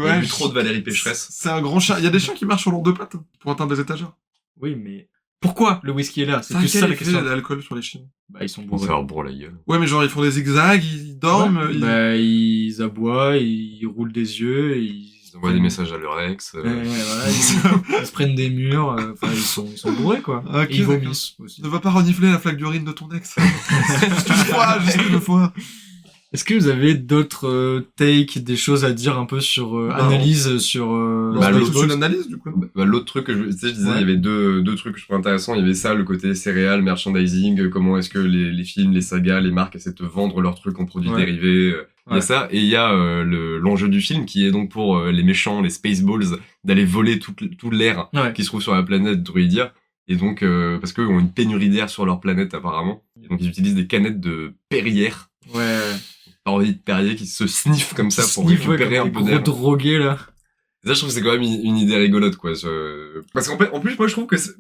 y a eu trop de Valérie Pécheresse. C'est un grand chien. Il y a des chiens qui marchent sur leurs deux pattes pour atteindre des étagères. Oui, mais pourquoi le whisky est là? C'est plus ça la question. Il y a de l'alcool sur les chiens. Bah, ils sont bourrés. Ça leur bourre la gueule. Ouais, mais genre, ils font des zigzags, ils dorment. Ouais, bah, ils aboient, ils roulent des yeux, ils envoient des messages à leur ex. Voilà, ils se prennent des murs, enfin, ils sont bourrés, quoi. Okay, et ils vomissent aussi. Ne va pas renifler la flaque d'urine de ton ex. juste une fois. Est-ce que vous avez d'autres takes, des choses à dire un peu sur analyse sur l'autre une analyse du coup. L'autre truc que je disais, il y avait deux trucs que je trouvais intéressants. Il y avait ça, le côté céréales, merchandising, comment est-ce que les films, les sagas, les marques essaient de vendre leurs trucs en produits dérivés. Il y a ça, et il y a l'enjeu du film qui est donc pour les méchants, les Spaceballs, d'aller voler tout l'air qui se trouve sur la planète Druidia. Et donc, parce qu'eux ont une pénurie d'air sur leur planète apparemment. Et donc ils utilisent des canettes de Perrière. Ouais. Parodie de Perrier qui se sniffe comme ça pour récupérer un peu d'air. Drogué là. Et ça, je trouve que c'est quand même une idée rigolote, quoi. Parce qu'en plus, moi, je trouve que c'est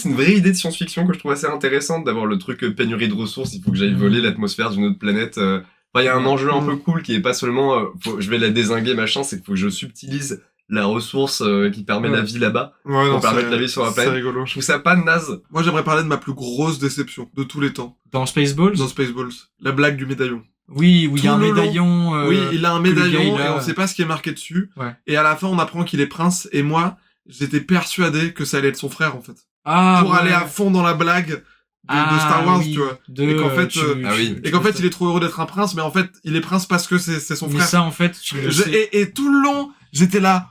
une vraie idée de science-fiction que je trouve assez intéressante d'avoir le truc pénurie de ressources. Il faut que j'aille voler l'atmosphère d'une autre planète. Il y a un enjeu un peu cool qui est pas seulement, je vais la dézinguer, machin, c'est qu'il faut que je subtilise la ressource qui permet la vie là-bas pour permettre la vie sur la planète. C'est rigolo. Je trouve ça pas naze. Moi, j'aimerais parler de ma plus grosse déception de tous les temps. Dans Spaceballs? Dans Spaceballs. La blague du médaillon. Oui, où il y a un médaillon. Oui, il a un médaillon et on sait pas ce qui est marqué dessus. Ouais. Et à la fin, on apprend qu'il est prince. Et moi, j'étais persuadé que ça allait être son frère, en fait. Pour aller à fond dans la blague de Star Wars, tu vois. Et qu'en fait, il est trop heureux d'être un prince, mais en fait, il est prince parce que c'est son frère. Mais ça, en fait, et tout le long, j'étais là.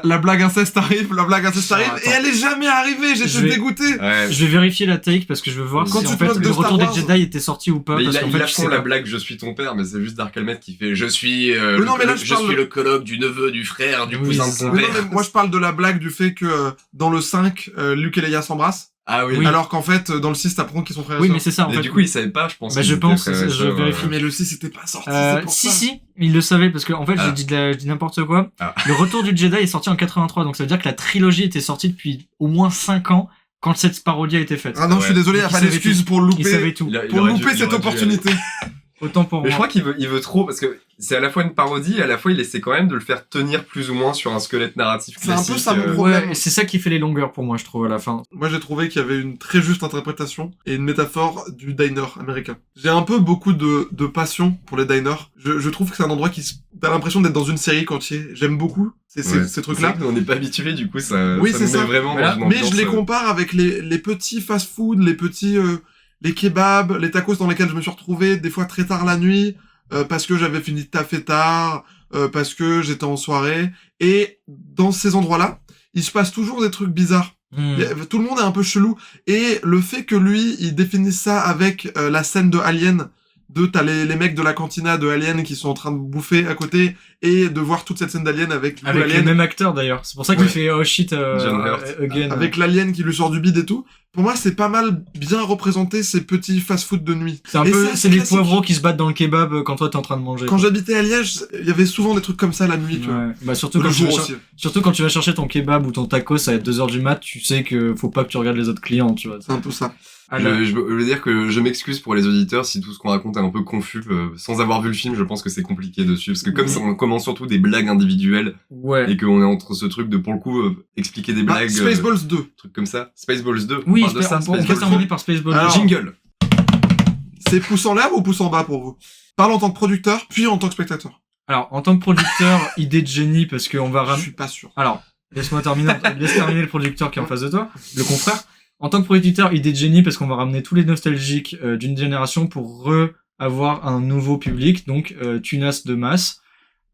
La blague inceste arrive, et elle est jamais arrivée, j'étais dégoûté. Ouais. Je vais vérifier la take parce que je veux voir si en fait le retour des Jedi était sorti ou pas. Mais parce il a fond la blague je suis ton père, mais c'est juste Dark Helmet qui fait je suis le colloque du neveu, du frère, du cousin de ton père. Non, mais moi je parle de la blague du fait que dans le 5, Luke et Leia s'embrassent. Ah oui. Alors qu'en fait, dans le 6, t'apprends qu'ils sont frères et sœurs. sœurs. Oui, mais c'est ça, en fait. Du coup, ils savaient pas, je pense. Bah, je pense, je vérifie. Mais le 6 c'était pas sorti, si, ils le savaient, parce que, en fait, je dis n'importe quoi. Le retour du Jedi est sorti en 83, donc ça veut dire que la trilogie était sortie depuis au moins 5 ans quand cette parodie a été faite. Ah non, je suis désolé, y a pas d'excuse pour louper. Ils savaient tout. Pour louper cette opportunité. Autant pour moi. Mais je crois qu'il veut trop, parce que c'est à la fois une parodie, et à la fois il essaie quand même de le faire tenir plus ou moins sur un squelette narratif classique. C'est un peu ça mon problème. Ouais, c'est ça qui fait les longueurs pour moi, je trouve, à la fin. Moi, j'ai trouvé qu'il y avait une très juste interprétation et une métaphore du diner américain. J'ai un peu beaucoup de passion pour les diners. Je trouve que c'est un endroit t'as l'impression d'être dans une série quand tu y es. J'aime beaucoup ces trucs-là. On n'est pas habitué, du coup, ça oui, c'est ça. Vraiment voilà. Mais je les compare avec les petits fast-food, les petits, les kebabs, les tacos dans lesquels je me suis retrouvé des fois très tard la nuit, parce que j'avais fini de taffer tard, parce que j'étais en soirée. Et dans ces endroits-là, il se passe toujours des trucs bizarres. Tout le monde est un peu chelou. Et le fait que lui, il définisse ça avec la scène de Alien, t'as les mecs de la cantina de Alien qui sont en train de bouffer à côté, et de voir toute cette scène d'Alien avec le même acteur d'ailleurs. C'est pour ça qu'il fait oh shit John Hurt. again. Avec l'Alien qui lui sort du bide et tout. Pour moi, c'est pas mal bien représenté ces petits fast-food de nuit. C'est un Et peu, ça, c'est les classique. poivreaux qui se battent dans le kebab quand toi t'es en train de manger. Quand j'habitais à Liège, il y avait souvent des trucs comme ça la nuit, tu vois. Ouais. Bah surtout Le quand, tu jour vas aussi. surtout quand tu vas chercher ton kebab ou ton tacos à 2h du mat, tu sais que faut pas que tu regardes les autres clients, tu vois. C'est un peu ça. Je veux dire que je m'excuse pour les auditeurs si tout ce qu'on raconte est un peu confus. Sans avoir vu le film, je pense que c'est compliqué dessus. Parce que comme ça, on commence surtout des blagues individuelles. Ouais. Et qu'on est entre ce truc de, pour le coup, expliquer des blagues. Spaceballs 2. Trucs comme ça. Spaceballs 2. Oui, on parle de ça, on peut terminer par Spaceballs. Alors, Jingle. C'est pouce en l'air ou pouce en bas pour vous? Parle en tant que producteur, puis en tant que spectateur. Alors, en tant que producteur, idée de génie parce qu'on va Je suis pas sûr. Alors, laisse terminer le producteur qui est en face de toi, le confrère. En tant que producteur, idée de génie parce qu'on va ramener tous les nostalgiques d'une génération pour avoir un nouveau public, donc tunas de masse.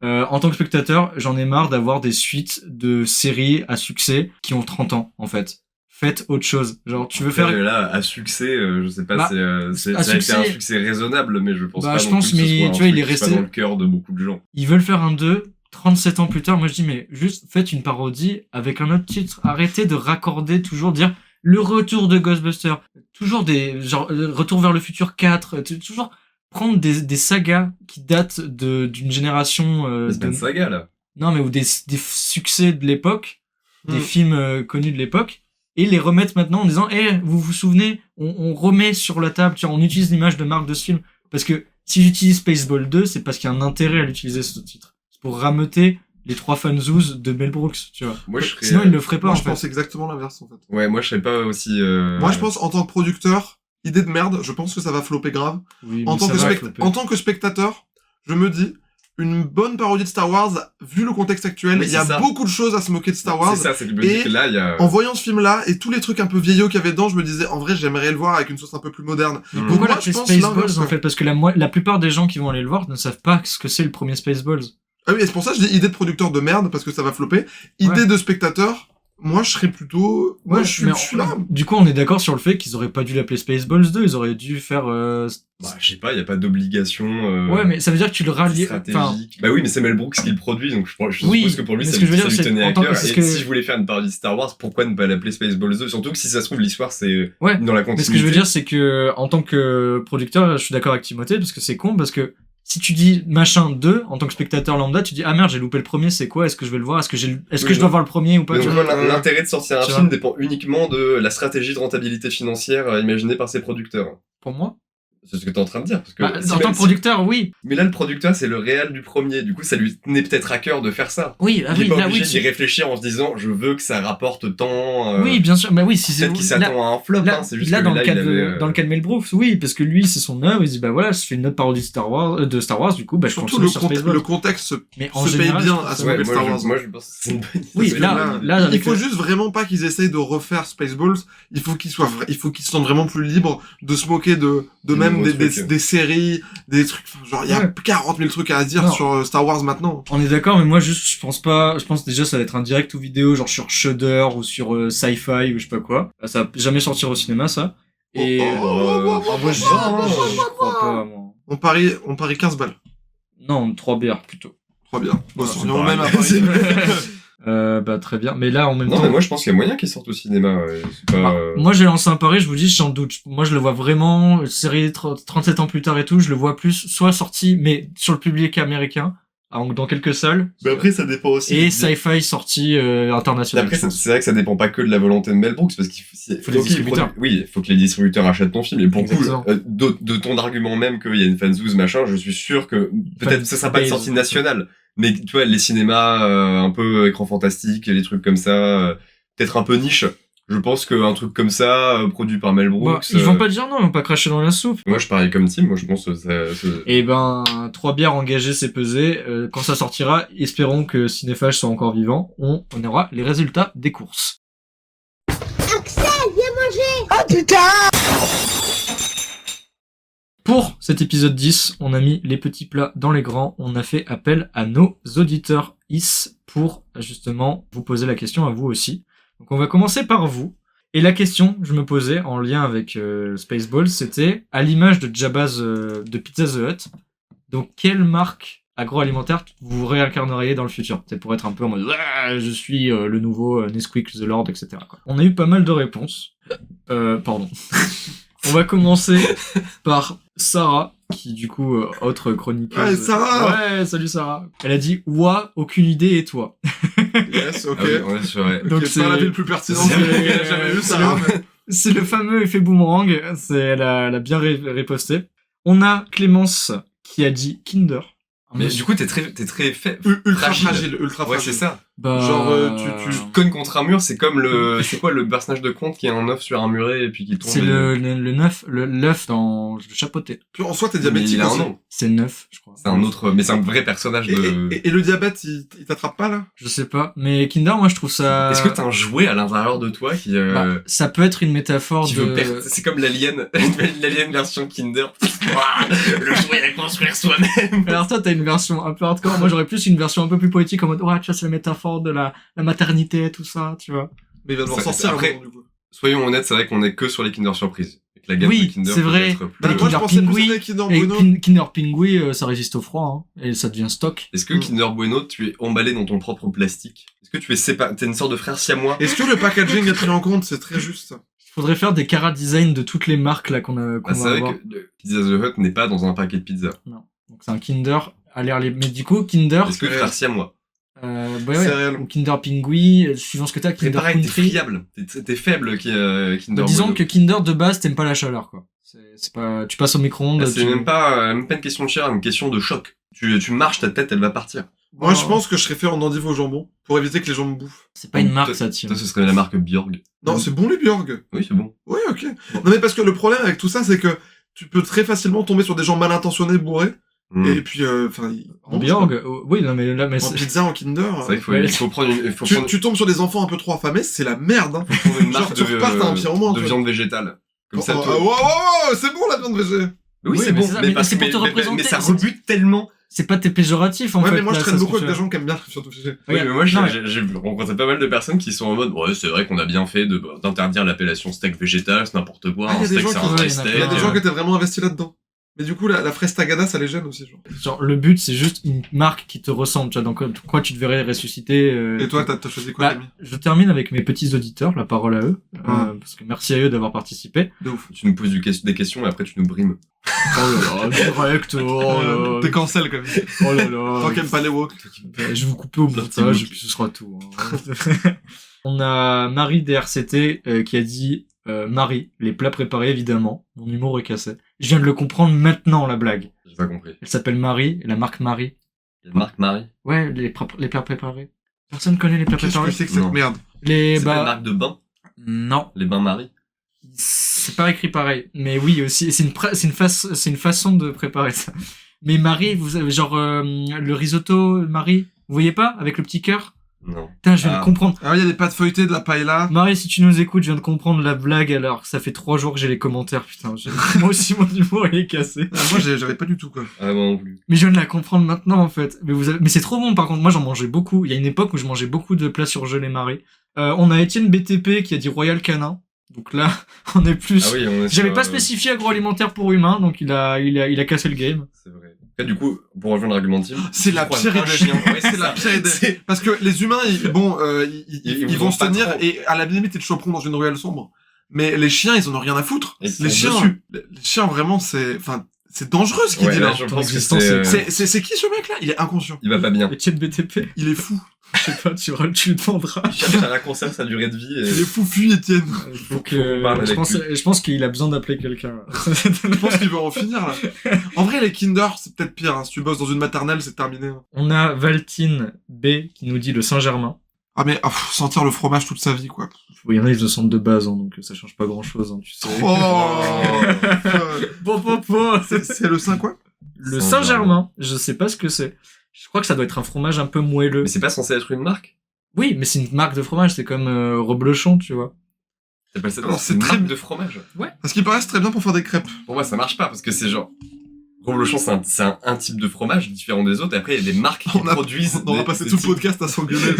En tant que spectateur, j'en ai marre d'avoir des suites de séries à succès qui ont 30 ans, en fait. Faites autre chose. Genre, tu veux faire... Là, à succès, je sais pas, Bah, ça à a été succès- un succès raisonnable, mais je pense Bah, pas je non pense, plus que ce mais soit un tu vois, il truc est qui soit resté- dans le cœur de beaucoup de gens. Ils veulent faire un 2, 37 ans plus tard. Moi, je dis, mais juste faites une parodie avec un autre titre. Arrêtez de raccorder, toujours dire le retour de Ghostbusters. Toujours des, genre, Retour vers le futur 4. Toujours prendre des sagas qui datent d'une génération, C'est pas une saga, là. non, mais ou des succès de l'époque, des films connus de l'époque, et les remettre maintenant en disant, vous vous souvenez, on remet sur la table, tu vois, on utilise l'image de marque de ce film. Parce que si j'utilise Spaceball 2, c'est parce qu'il y a un intérêt à l'utiliser ce titre. C'est pour rameuter les 3 fanzoos de Mel Brooks, tu vois. Moi, je serais, Sinon, il le ferait pas, Moi, en je fait. pense exactement l'inverse, en fait. Ouais, moi, je serais pas aussi, Moi, je pense, en tant que producteur, idée de merde, je pense que ça va flopper grave. Oui, En mais tant, ça que va flopper. en tant que spectateur, je me dis, une bonne parodie de Star Wars, vu le contexte actuel, Mais il y a c'est ça. beaucoup de choses à se moquer de Star Wars. c'est ça, c'est que je me dis Et que là, il y a... En voyant ce film-là, et tous les trucs un peu vieillots qu'il y avait dedans, je me disais, en vrai, j'aimerais le voir avec une sauce un peu plus moderne. Mais Donc pourquoi moi, là, je c'est pense Spaceballs, l'inverse, en ouais. fait? Parce que la plupart des gens qui vont aller le voir ne savent pas ce que c'est le premier Spaceballs. Ah oui, et c'est pour ça que je dis idée de producteur de merde, parce que ça va flopper. Idée de spectateur, moi, je serais plutôt... Moi, je suis là. Du coup, on est d'accord sur le fait qu'ils auraient pas dû l'appeler Spaceballs 2, ils auraient dû faire... Bah, je sais pas, il y a pas d'obligation. Ouais, mais ça veut dire que tu le rallies... stratégique. Bah oui, mais c'est Mel Brooks qui le produit, donc je Oui, suppose que pour lui, mais ça ce que je veux lui dire, c'est tenait en à tant cœur. que- c'est Et que- si je voulais faire une parodie de Star Wars, pourquoi ne pas l'appeler Spaceballs 2? Surtout que si ça se trouve, l'histoire, c'est Ouais, dans la continuité. mais ce que je veux dire, c'est que en tant que producteur, je suis d'accord avec Timothée, parce que c'est con, parce que si tu dis machin 2, en tant que spectateur lambda, tu dis ah merde, j'ai loupé le premier, c'est quoi? Est-ce que je vais le voir? Est-ce que Oui, je dois voir le premier ou pas? Mais Tu donc, vois voilà, l'intérêt de sortir un tu film vois. dépend uniquement de la stratégie de rentabilité financière imaginée par ses producteurs. Pour moi? C'est ce que t'es en train de dire. Parce que Bah, si en même tant que si- producteur, oui. Mais là, le producteur, c'est le réel du premier. Du coup, ça lui tenait peut-être à cœur de faire ça. Oui, Il est pas là, obligé oui, d'y réfléchir en se disant, je veux que ça rapporte tant. Oui, bien sûr, mais oui, si c'est... Peut-être qu'il s'attend à un flop, Là, hein, c'est juste là, que dans, là, le cas il avait, dans le cas de Mel Brooks, oui, parce que lui, c'est son œuvre, il se dit, bah voilà, je fais une autre parodie de Star Wars, du coup, bah je Surtout continue sur Spaceballs. le contexte Mais en se paye général, bien je à pense se que- moquer de Star Wars. Moi, je pense que c'est une bonne idée. Oui, Parce que là, il avec faut le- juste vraiment pas qu'ils essayent de refaire Spaceballs. Il faut qu'ils se sentent vraiment plus libres de se moquer de même nouveaux des trucs. séries, des trucs. Enfin, genre, il y a Ouais. 40 000 trucs à dire Non. sur Star Wars maintenant. On est d'accord, mais moi, juste, je pense déjà, ça va être un direct ou vidéo, genre sur Shudder ou sur Sci-Fi ou je sais pas quoi. Ça va jamais sortir au cinéma, ça. Et, moi, je crois pas, moi. On parie 15 balles. Non, 3 bières, plutôt. 3 bières. Bon, c'est on pareil. même à Paris. Bah, très bien. Mais là, en même Non, temps. mais moi, je pense qu'il y a moyen qu'ils sortent au cinéma. Ouais. C'est pas, Moi, j'ai lancé un pari, je vous dis, j'en doute. Moi, je le vois vraiment, série 37 ans plus tard et tout, je le vois plus, soit sorti, mais sur le public américain, dans quelques salles. Mais après, ça dépend aussi. Et Sci-Fi sorti international. Après, je pense. c'est vrai que ça dépend pas que de la volonté de Mel Brooks, parce qu'il Faut les distributeurs. Oui, il faut que les distributeurs achètent ton film. Et pour le coup, Exactement. de ton argument même qu'il y a une fanzouze, machin, je suis sûr que peut-être ça sera pas de Fanbase. sortie nationale. Mais tu vois, les cinémas un peu écran fantastique, les trucs comme ça, peut-être un peu niche. Je pense qu'un truc comme ça, produit par Mel Brooks... Bah, ils vont pas dire non, ils vont pas cracher dans la soupe. Moi, je parie comme Tim, moi, je pense que ça... Et ben, 3 bières engagées, c'est pesé. Quand ça sortira, espérons que Cinéphage soit encore vivant. On aura les résultats des courses. Axel, viens manger. Oh putain! Pour cet épisode 10, on a mis les petits plats dans les grands. On a fait appel à nos auditeurs IS pour justement vous poser la question à vous aussi. Donc on va commencer par vous. Et la question que je me posais en lien avec Spaceballs, c'était à l'image de Jabba's de Pizza the Hut. Donc quelle marque agroalimentaire vous réincarneriez dans le futur? C'est pour être un peu en mode je suis le nouveau Nesquik the Lord, etc. quoi. On a eu pas mal de réponses. Pardon. On va commencer par Sarah, qui du coup autre chroniqueuse. Ouais, Sarah. Ouais, salut Sarah. Elle a dit ouah, aucune idée et toi. Yes, ok. Ah oui, ouais, c'est vrai. Donc c'est pas la vie le plus pertinente que j'ai jamais vu, Sarah. C'est le fameux effet boomerang. Elle a bien riposté. On a Clémence qui a dit Kinder. Mais du coup, t'es très Ultra fragile. Ouais, c'est ça. Bah... Genre, tu cognes contre un mur, c'est comme c'est quoi le personnage de conte qui est un œuf sur un muret et puis qui tombe. C'est l'œuf dans le chapeauté. Puis en soi, t'es Mais diabétique il a un aussi. nom. C'est le 9, je crois. C'est un autre, mais c'est un vrai personnage de. Et le diabète, il t'attrape pas, là? Je sais pas. Mais Kinder, moi, je trouve ça... Est-ce que t'as un jouet à l'intérieur de toi qui, ça peut être une métaphore qui de... veut c'est comme l'alien version Kinder. Le jouet à construire soi-même. Alors toi, t'as une version un peu hardcore. Moi, j'aurais plus une version un peu plus poétique en mode, ouais, tu vois, c'est la métaphore de la maternité, tout ça, tu vois. Mais il va devoir Ça, sortir après, un moment, du coup. Soyons honnêtes, c'est vrai qu'on est que sur les Kinder Surprise. Et que la gamme Oui, de Kinder c'est peut vrai. être plus- Bah, Moi, je Kinder pensais plus Pingui. à des Kinder Et Bueno. Kinder Pingui, ça résiste au froid, hein, et ça devient stock. Est-ce que Kinder Bueno, tu es emballé dans ton propre plastique? Est-ce que tu es t'es une sorte de frère siamois? Est-ce que le packaging est pris en compte? C'est très juste. Il faudrait faire des cara design de toutes les marques là qu'on Bah, c'est va vrai avoir. que le Pizza the Hut n'est pas dans un paquet de pizza. Non. Donc c'est un Kinder. Mais du coup, Kinder. Est-ce que frère siamois? Ouais, Céréales. ou Kinder Pingui, suivant ce que t'as, C'est Kinder pareil, t'es Country. friable. T'es faible, Kinder Bah, disons Bueno. que Kinder de base t'aimes pas la chaleur quoi. C'est pas, tu passes au micro-ondes. Ah, c'est tu- même pas une question de chair, une question de choc. Tu marches, ta tête, elle va partir. Moi, je pense que je serais fait en endive au jambon pour éviter que les gens me bouffent. C'est pas une marque Toi, ça tient. Toi, ce serait la marque Bjorg. Non, c'est bon les Bjorg. Oui, c'est bon. Oui, ok. Non, mais parce que le problème avec tout ça, c'est que tu peux très facilement tomber sur des gens mal intentionnés, bourrés. Mm. Et puis, enfin, En Bjorg, oui non mais là mais en pizza, en Kinder. C'est vrai qu'il Ouais. il faut prendre une, Tu tombes sur des enfants un peu trop affamés, c'est la merde, hein. prendre une Genre, marque tu repars, t'as un pied en moins, de toi. viande végétale. Comme ça, Oh, toi. wow, c'est bon la viande végé. Oui, Oui, c'est mais bon, c'est ça, mais mais parce c'est que pour te représenter, mais ça c'est- rebute tellement. c'est pas tes péjoratifs en Ouais, fait. mais moi, je là, traîne ça, beaucoup ce que avec des tu gens qui aiment bien la viande végé. Oui, Regarde, mais moi, non, j'ai rencontré pas mal de personnes qui sont en mode, ouais, c'est vrai qu'on a bien fait d'interdire l'appellation steak végétal, c'est n'importe quoi, Ah, y a un des steak gens c'est un qui- vrai ouais, y en a steak. Il y a des gens Ouais. qui étaient vraiment investis là-dedans. Mais du coup, la fraise tagada, ça les gêne aussi, genre. Genre le but c'est juste une marque qui te ressemble, tu vois, donc quoi tu te verrais ressusciter. Et toi, t'as choisi quoi, Bah, Camille? je termine avec mes petits auditeurs, la parole à eux, parce que merci à eux d'avoir participé. De ouf. Tu nous poses des questions et après tu nous brimes. Oh là là, direct, oh là T'es là, cancel, quand même. oh là là. Tant qu'aime pas les woke. Je vais vous couper au montage et puis ce sera tout. hein. On a Marie DRCT qui a dit Marie, les plats préparés évidemment. Mon humour est cassé. Je viens de le comprendre maintenant la blague. J'ai pas compris. Elle s'appelle Marie, et la marque Marie. Il y a Marc Marie. Ouais, les plats préparés. Personne connaît les plats Qu'est-ce préparés. que c'est que cette Non. merde? Les C'est pas une bah marque de bain? non, Les bains Marie? c'est pas écrit pareil. Mais oui aussi, c'est une façon de préparer ça. Mais Marie, vous avez genre le risotto Marie, vous voyez pas avec le petit cœur? Non. Putain, je viens Ah. de comprendre. Ah, il y a des pâtes feuilletées, de la paella. Marie, si tu nous écoutes, je viens de comprendre la blague alors. Ça fait 3 jours que j'ai les commentaires, putain. Moi aussi, mon humour, il est cassé. Ah, moi, j'avais pas du tout, quoi. Ah, moi non plus. Mais je viens de la comprendre maintenant, en fait. Mais c'est trop bon, par contre. Moi, j'en mangeais beaucoup. Il y a une époque où je mangeais beaucoup de plats surgelés Marie. On a Étienne BTP qui a dit Royal Canin. Donc là, on est plus... Ah oui, on est J'avais sur, pas spécifié agroalimentaire pour humains, donc il a cassé le game. C'est vrai. Après, du coup, pour rejoindre l'argument team, C'est la pire idée. Ouais, c'est la pire idée. Parce que les humains, ils Ils vont vont se pas tenir trop. et à la limite, ils te choperont dans une ruelle sombre. Mais les chiens, ils en ont rien à foutre. Et ils Les sont chiens, dessus. les chiens, vraiment, c'est dangereux ce qu'il Ouais, dit là, là. je Ton pense que existence est- C'est qui ce mec là? Il est inconscient. Il va pas bien. Étienne BTP, Il est fou. je sais pas, tu le demanderas. Il cherche à raccourcir sa durée de vie. Il est fou, fuit Étienne. Faut que... qu'on parle je, avec pense qu'il a besoin d'appeler quelqu'un. Je pense qu'il veut en finir là. En vrai, les Kinder, c'est peut-être pire. Hein. Si tu bosses dans une maternelle, c'est terminé. Hein. On a Valtine B qui nous dit le Saint-Germain. Ah mais sentir le fromage toute sa vie quoi. Il y en a, ils le sentent de base, hein, donc ça change pas grand-chose, hein, tu sais. Oh Bon. C'est le sein quoi? Le Saint-Germain, je sais pas ce que c'est. Je crois que ça doit être un fromage un peu moelleux. Mais c'est pas censé être une marque? Oui, mais c'est une marque de fromage, c'est comme Reblochon, tu vois. T'appelles ça Alors, c'est une marque de fromage? Parce qu'il paraît c'est très bien pour faire des crêpes. Pour moi, ça marche pas, parce que c'est genre... Reblochon, c'est un type de fromage différent des autres, et après, il y a des marques qui produisent... On aura des- passé des tout le types- podcast à s'engueuler.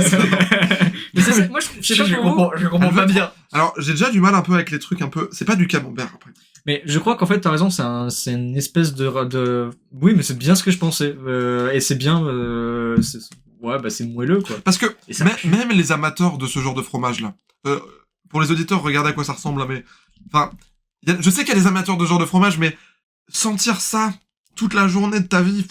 Mais moi, je sais pas pour vous. Je comprends pas bien. Alors, j'ai déjà du mal un peu avec les trucs un peu... C'est pas du camembert, après. Mais je crois qu'en fait, t'as raison, c'est une espèce de... Oui, mais c'est bien ce que je pensais. Et c'est bien... Ouais, bah c'est moelleux, quoi. Parce que Et ça même les amateurs de ce genre de fromage-là, pour les auditeurs, regardez à quoi ça ressemble, là, mais... Enfin, je sais qu'il y a des amateurs de ce genre de fromage, mais sentir ça toute la journée de ta vie...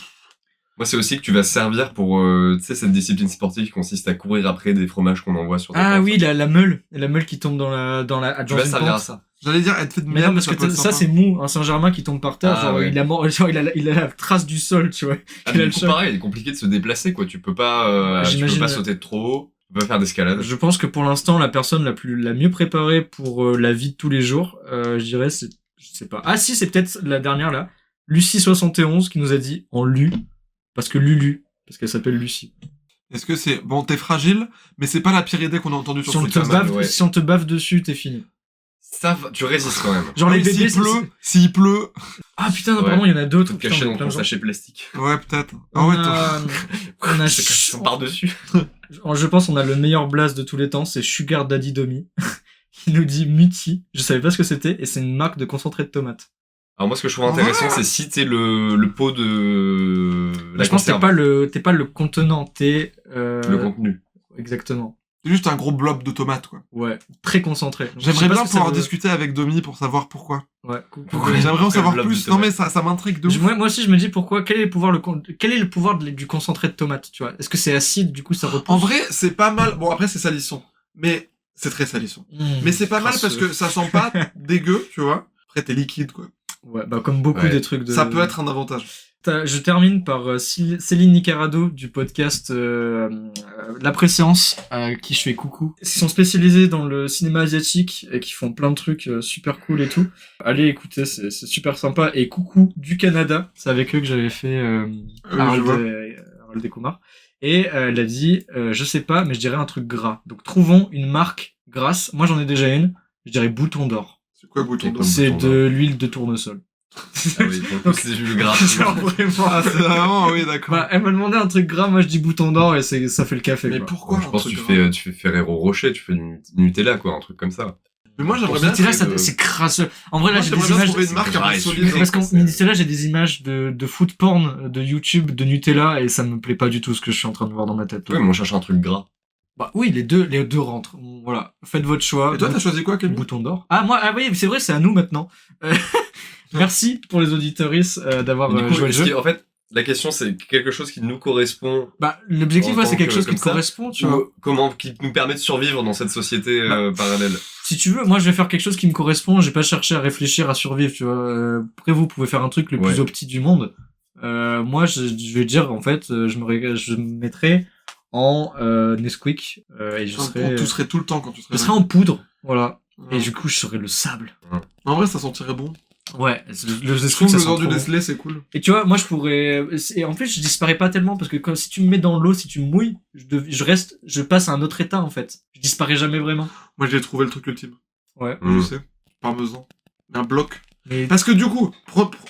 Moi, c'est aussi que tu vas servir pour, tu sais, cette discipline sportive qui consiste à courir après des fromages qu'on envoie sur des Ah pentes. oui, la meule qui tombe dans la Tu vas une servir à pente. ça. J'allais dire, être fait de Mais non, miel, parce ça que peut être ça sympa. c'est mou, un Saint-Germain qui tombe par terre, Ah, genre, ouais. il a la trace du sol, tu vois. Ah, Il a mais le du coup, sol. pareil, il est compliqué de se déplacer, quoi. Tu peux pas J'imagine- sauter de trop haut. Tu peux pas faire d'escalade. Je pense que pour l'instant, la personne la mieux préparée pour la vie de tous les jours, je dirais, je sais pas. Ah si, c'est peut-être la dernière là, Lucie71 qui nous a dit en Lu, parce qu'elle s'appelle Lucie. Est-ce que c'est... Bon, t'es fragile, mais c'est pas la pire idée qu'on a entendue sur Si on Twitter. te pas mal, bave, ouais. si on te bave dessus, t'es fini. Ça va, tu résistes quand même. Genre les Oui, bébés, s'il pleut... Ah putain, non, Ouais. pardon, il y en a d'autres. Tout Putain, caché j'en ai dans plein ton de gens. sachet plastique. Ouais, peut-être. Ah ouais, on a C'est quand ils sont par-dessus. je pense on a le meilleur blast de tous les temps, c'est Sugar Daddy Domi. Il nous dit Muti. Je savais pas ce que c'était et c'est une marque de concentré de tomates. Alors moi, ce que je trouve intéressant, Ouais. c'est si t'es le pot de Bah, je pense que t'es pas le contenant, t'es le contenu. exactement. C'est juste un gros blob de tomates, quoi. Ouais, très concentré. Je sais J'aimerais pas bien ce que ça pouvoir veut- discuter avec Domi pour savoir pourquoi. Ouais. J'aimerais en savoir blob de plus. Non, tomates. mais ça m'intrigue de ouf. Moi aussi, je me dis pourquoi. Quel est le pouvoir du concentré de tomate, tu vois? Est-ce que c'est acide, du coup, ça repousse? En vrai, c'est pas mal. Bon, après, c'est salissant. Mais c'est très salissant. Mais c'est pas mal parce que ça sent pas dégueu, tu vois. Après, t'es liquide, quoi. Ouais, bah, comme beaucoup Ouais. des trucs de... Ça peut être un avantage. Je termine par Céline Nicarado du podcast La Préséance, à qui je fais coucou. Ils sont spécialisés dans le cinéma asiatique et qui font plein de trucs super cool et tout. Allez écoutez, c'est super sympa. Et coucou du Canada, c'est avec eux que j'avais fait je Harold vois. et Kumar. Et elle a dit, je sais pas, mais je dirais un truc gras. Donc trouvons une marque grasse. Moi j'en ai déjà une, je dirais Bouton d'Or. C'est quoi, bouton d'or? C'est Bouton de l'huile de tournesol. Ah oui, donc c'est du gras. Genre vraiment. Ah, c'est vraiment, oui, d'accord. Bah, elle m'a demandé un truc gras, moi je dis bouton d'or et ça fait le café. Mais quoi. pourquoi Je un pense que truc tu grave fais Ferrero Rocher, tu fais du Nutella, quoi, un truc comme ça. Mais moi, j'aimerais bien... Nutella, trouver de- c'est crasseux. En vrai, là, Moi, j'ai j'aimerais des bien images. trouver une marque un Ah, peu et solide. Parce qu'en Nutella, j'ai des images de food porn de YouTube, de Nutella, et ça me plaît pas du tout ce que je suis en train de voir dans ma tête. Ouais, mais on cherche un truc gras. Bah oui, les deux rentrent. Voilà. Faites votre choix. Et toi, t'as choisi quoi, Camille? Bouton d'or. Ah, moi, ah oui, c'est vrai, c'est à nous maintenant. Merci pour les auditeuristes d'avoir Mais du coup, joué le est-ce jeu. que, en fait, la question, c'est quelque chose qui nous correspond. Bah, l'objectif, en ouais, tant c'est quelque que- chose qui comme te ça, correspond, tu vois. Ou comment, qui nous permet de survivre dans cette société parallèle. Si tu veux, moi je vais faire quelque chose qui me correspond, j'ai pas cherché à réfléchir à survivre, tu vois. Après vous pouvez faire un truc le plus Ouais. opti du monde. Moi je vais dire en fait, je me mettrais en Nesquik et je serais Tout serait tout le temps quand tu serais... je serais en poudre, voilà. Ouais. Et du coup je serais le sable. En vrai, ça sentirait bon. Ouais, le Je Nesquik trouve ça le sent genre du trop bon. Nestlé, c'est cool. Et tu vois, moi je pourrais et en fait je disparais pas tellement parce que quand si tu me mets dans l'eau, si tu me mouilles, je passe à un autre état en fait. Je disparais jamais vraiment. Moi, j'ai trouvé le truc ultime. Ouais. Je sais. Parmesan. Un bloc. Mais Parce que du coup,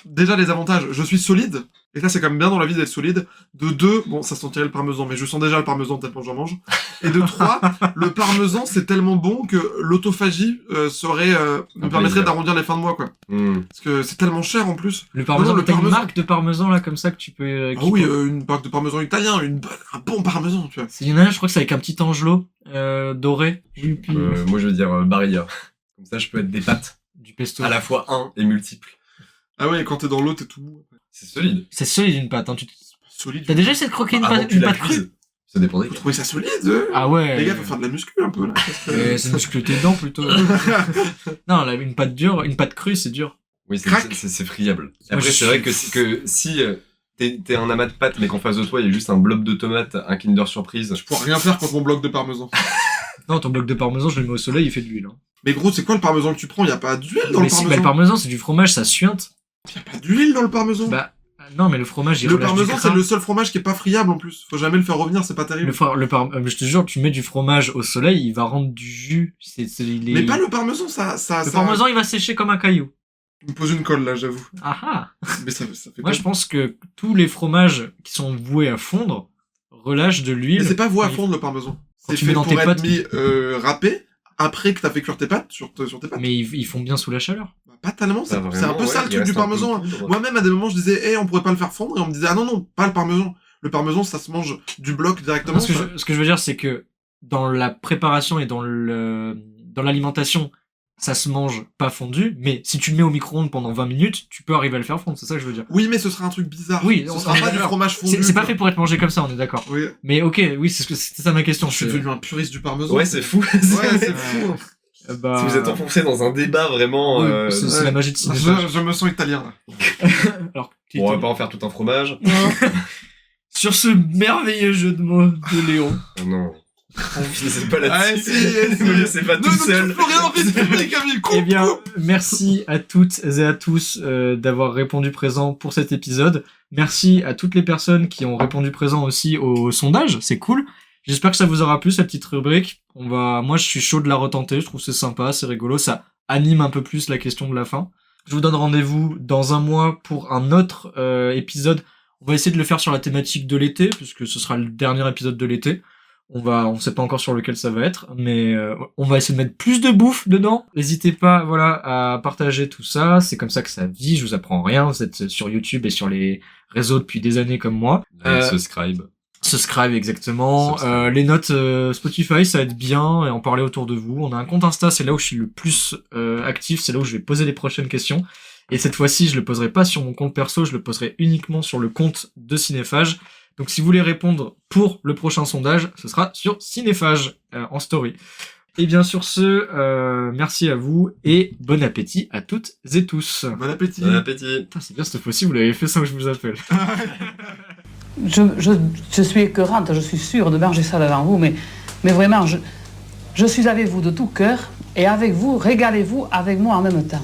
déjà les avantages, je suis solide, et ça c'est quand même bien dans la vie d'être solide. De 2, bon ça sentirait le parmesan, mais je sens déjà le parmesan tellement j'en mange. Et de 3, le parmesan c'est tellement bon que l'autophagie me permettrait plaisir. d'arrondir les fins de mois, quoi. Parce que c'est tellement cher en plus. le parmesan, Non, le t'as une parmesan. marque de parmesan là comme ça que tu peux Ah qui oui, peut- une marque de parmesan italien, un bon parmesan, tu vois. Il y en a un, je crois que c'est avec un petit angelot doré, puis Moi, je veux dire Barilla. Comme ça, je peux être des pâtes. du pesto. À la fois un et multiple. Ah ouais, et quand t'es dans l'eau, t'es tout mou. C'est solide. C'est solide une pâte. Hein. Solide. T'as déjà essayé de croquer une Avant pâte, que tu une la pâte crue? cuises. Ça dépend des Vous cas. trouvez ça solide Ah ouais. Les gars, faut faire de la muscu un peu, là. parce que- C'est muscler tes dents plutôt. Non, là, une pâte dure, une pâte crue, c'est dur. Oui, Crac. c'est friable. Et Moi, après, je c'est vrai suis- que si t'es un amas de pâtes, mais qu'en face de toi, il y a juste un blob de tomates, un Kinder Surprise. Je pourrais rien faire contre mon bloc de parmesan. Non, ton bloc de parmesan, je le mets au soleil, il fait de l'huile. Hein. Mais gros, c'est quoi le parmesan que tu prends? Y a pas d'huile dans Mais le si, parmesan? bah, le parmesan, c'est du fromage, ça suinte. Y a pas d'huile dans le parmesan? Bah, non, mais le fromage, il Le relâche du parmesan, gras. c'est le seul fromage qui est pas friable en plus. Faut jamais le faire revenir, c'est pas terrible. Je te jure, tu mets du fromage au soleil, il va rendre du jus. Il est... Mais pas le parmesan, Le parmesan, il va sécher comme un caillou. Il me pose une colle là, j'avoue. Ah ah. Mais ça fait Moi, quoi? je pense que tous les fromages qui sont voués à fondre relâchent de l'huile. Mais c'est pas voué à Oui. fondre le parmesan. Quand C'est tu mets fait dans pour tes être pâtes. mis râpé après que t'as fait cuire tes pâtes sur tes pâtes. Mais ils font bien sous la chaleur. Pas tellement, c'est Pas c'est un peu vraiment, ça ouais, le il truc du reste un peu parmesan. de poudre. Moi-même, à des moments, je disais, on pourrait pas le faire fondre, et on me disait, ah non, pas le parmesan. Le parmesan, ça se mange du bloc directement. Ce que je veux dire, c'est que dans la préparation et dans l'alimentation, ça se mange pas fondu, mais si tu le mets au micro-ondes pendant 20 minutes, tu peux arriver à le faire fondre, c'est ça que je veux dire. Oui, mais ce sera un truc bizarre. Oui, ce on sera est pas du d'accord. fromage fondu. C'est pas fait pour être mangé comme ça, on est d'accord. Oui. Mais ok, oui, c'était ça ma question. Je suis devenu un puriste du parmesan. Ouais, c'est fou. Ouais, c'est fou. Bah... Si vous êtes enfoncé dans un débat vraiment... Oui, c'est la magie de cinéma. Je me sens italien, là. Alors, Bon, on va pas en faire tout un fromage. sur ce merveilleux jeu de mots de Léon. Oh non. C'est pas Ah, là-dessus. si. Ne laissez pas tout seul. Ne plus rien envie de faire, Camille. Eh bien, merci à toutes et à tous d'avoir répondu présent pour cet épisode. Merci à toutes les personnes qui ont répondu présent aussi au sondage, c'est cool. J'espère que ça vous aura plu, cette petite rubrique. Moi, je suis chaud de la retenter, je trouve que c'est sympa, c'est rigolo, ça anime un peu plus la question de la fin. Je vous donne rendez-vous dans un mois pour un autre épisode. On va essayer de le faire sur la thématique de l'été, puisque ce sera le dernier épisode de l'été. On sait pas encore sur lequel ça va être, mais on va essayer de mettre plus de bouffe dedans. N'hésitez pas, à partager tout ça. C'est comme ça que ça vit. Je vous apprends rien. Vous êtes sur YouTube et sur les réseaux depuis des années comme moi. Subscribe. Subscribe, exactement. Les notes Spotify, ça aide bien, et en parler autour de vous. On a un compte Insta, c'est là où je suis le plus actif, c'est là où je vais poser les prochaines questions. Et cette fois-ci, je le poserai pas sur mon compte perso, je le poserai uniquement sur le compte de Cinéphage. Donc si vous voulez répondre pour le prochain sondage, ce sera sur Cinéphage, en story. Et bien sur ce, merci à vous, et bon appétit à toutes et tous. Bon appétit. Bon appétit. Putain, c'est bien cette fois-ci, vous l'avez fait sans que je vous appelle. Je suis écœurante, je suis sûre de manger ça devant vous, mais vraiment, je suis avec vous de tout cœur, et avec vous, régalez-vous avec moi en même temps.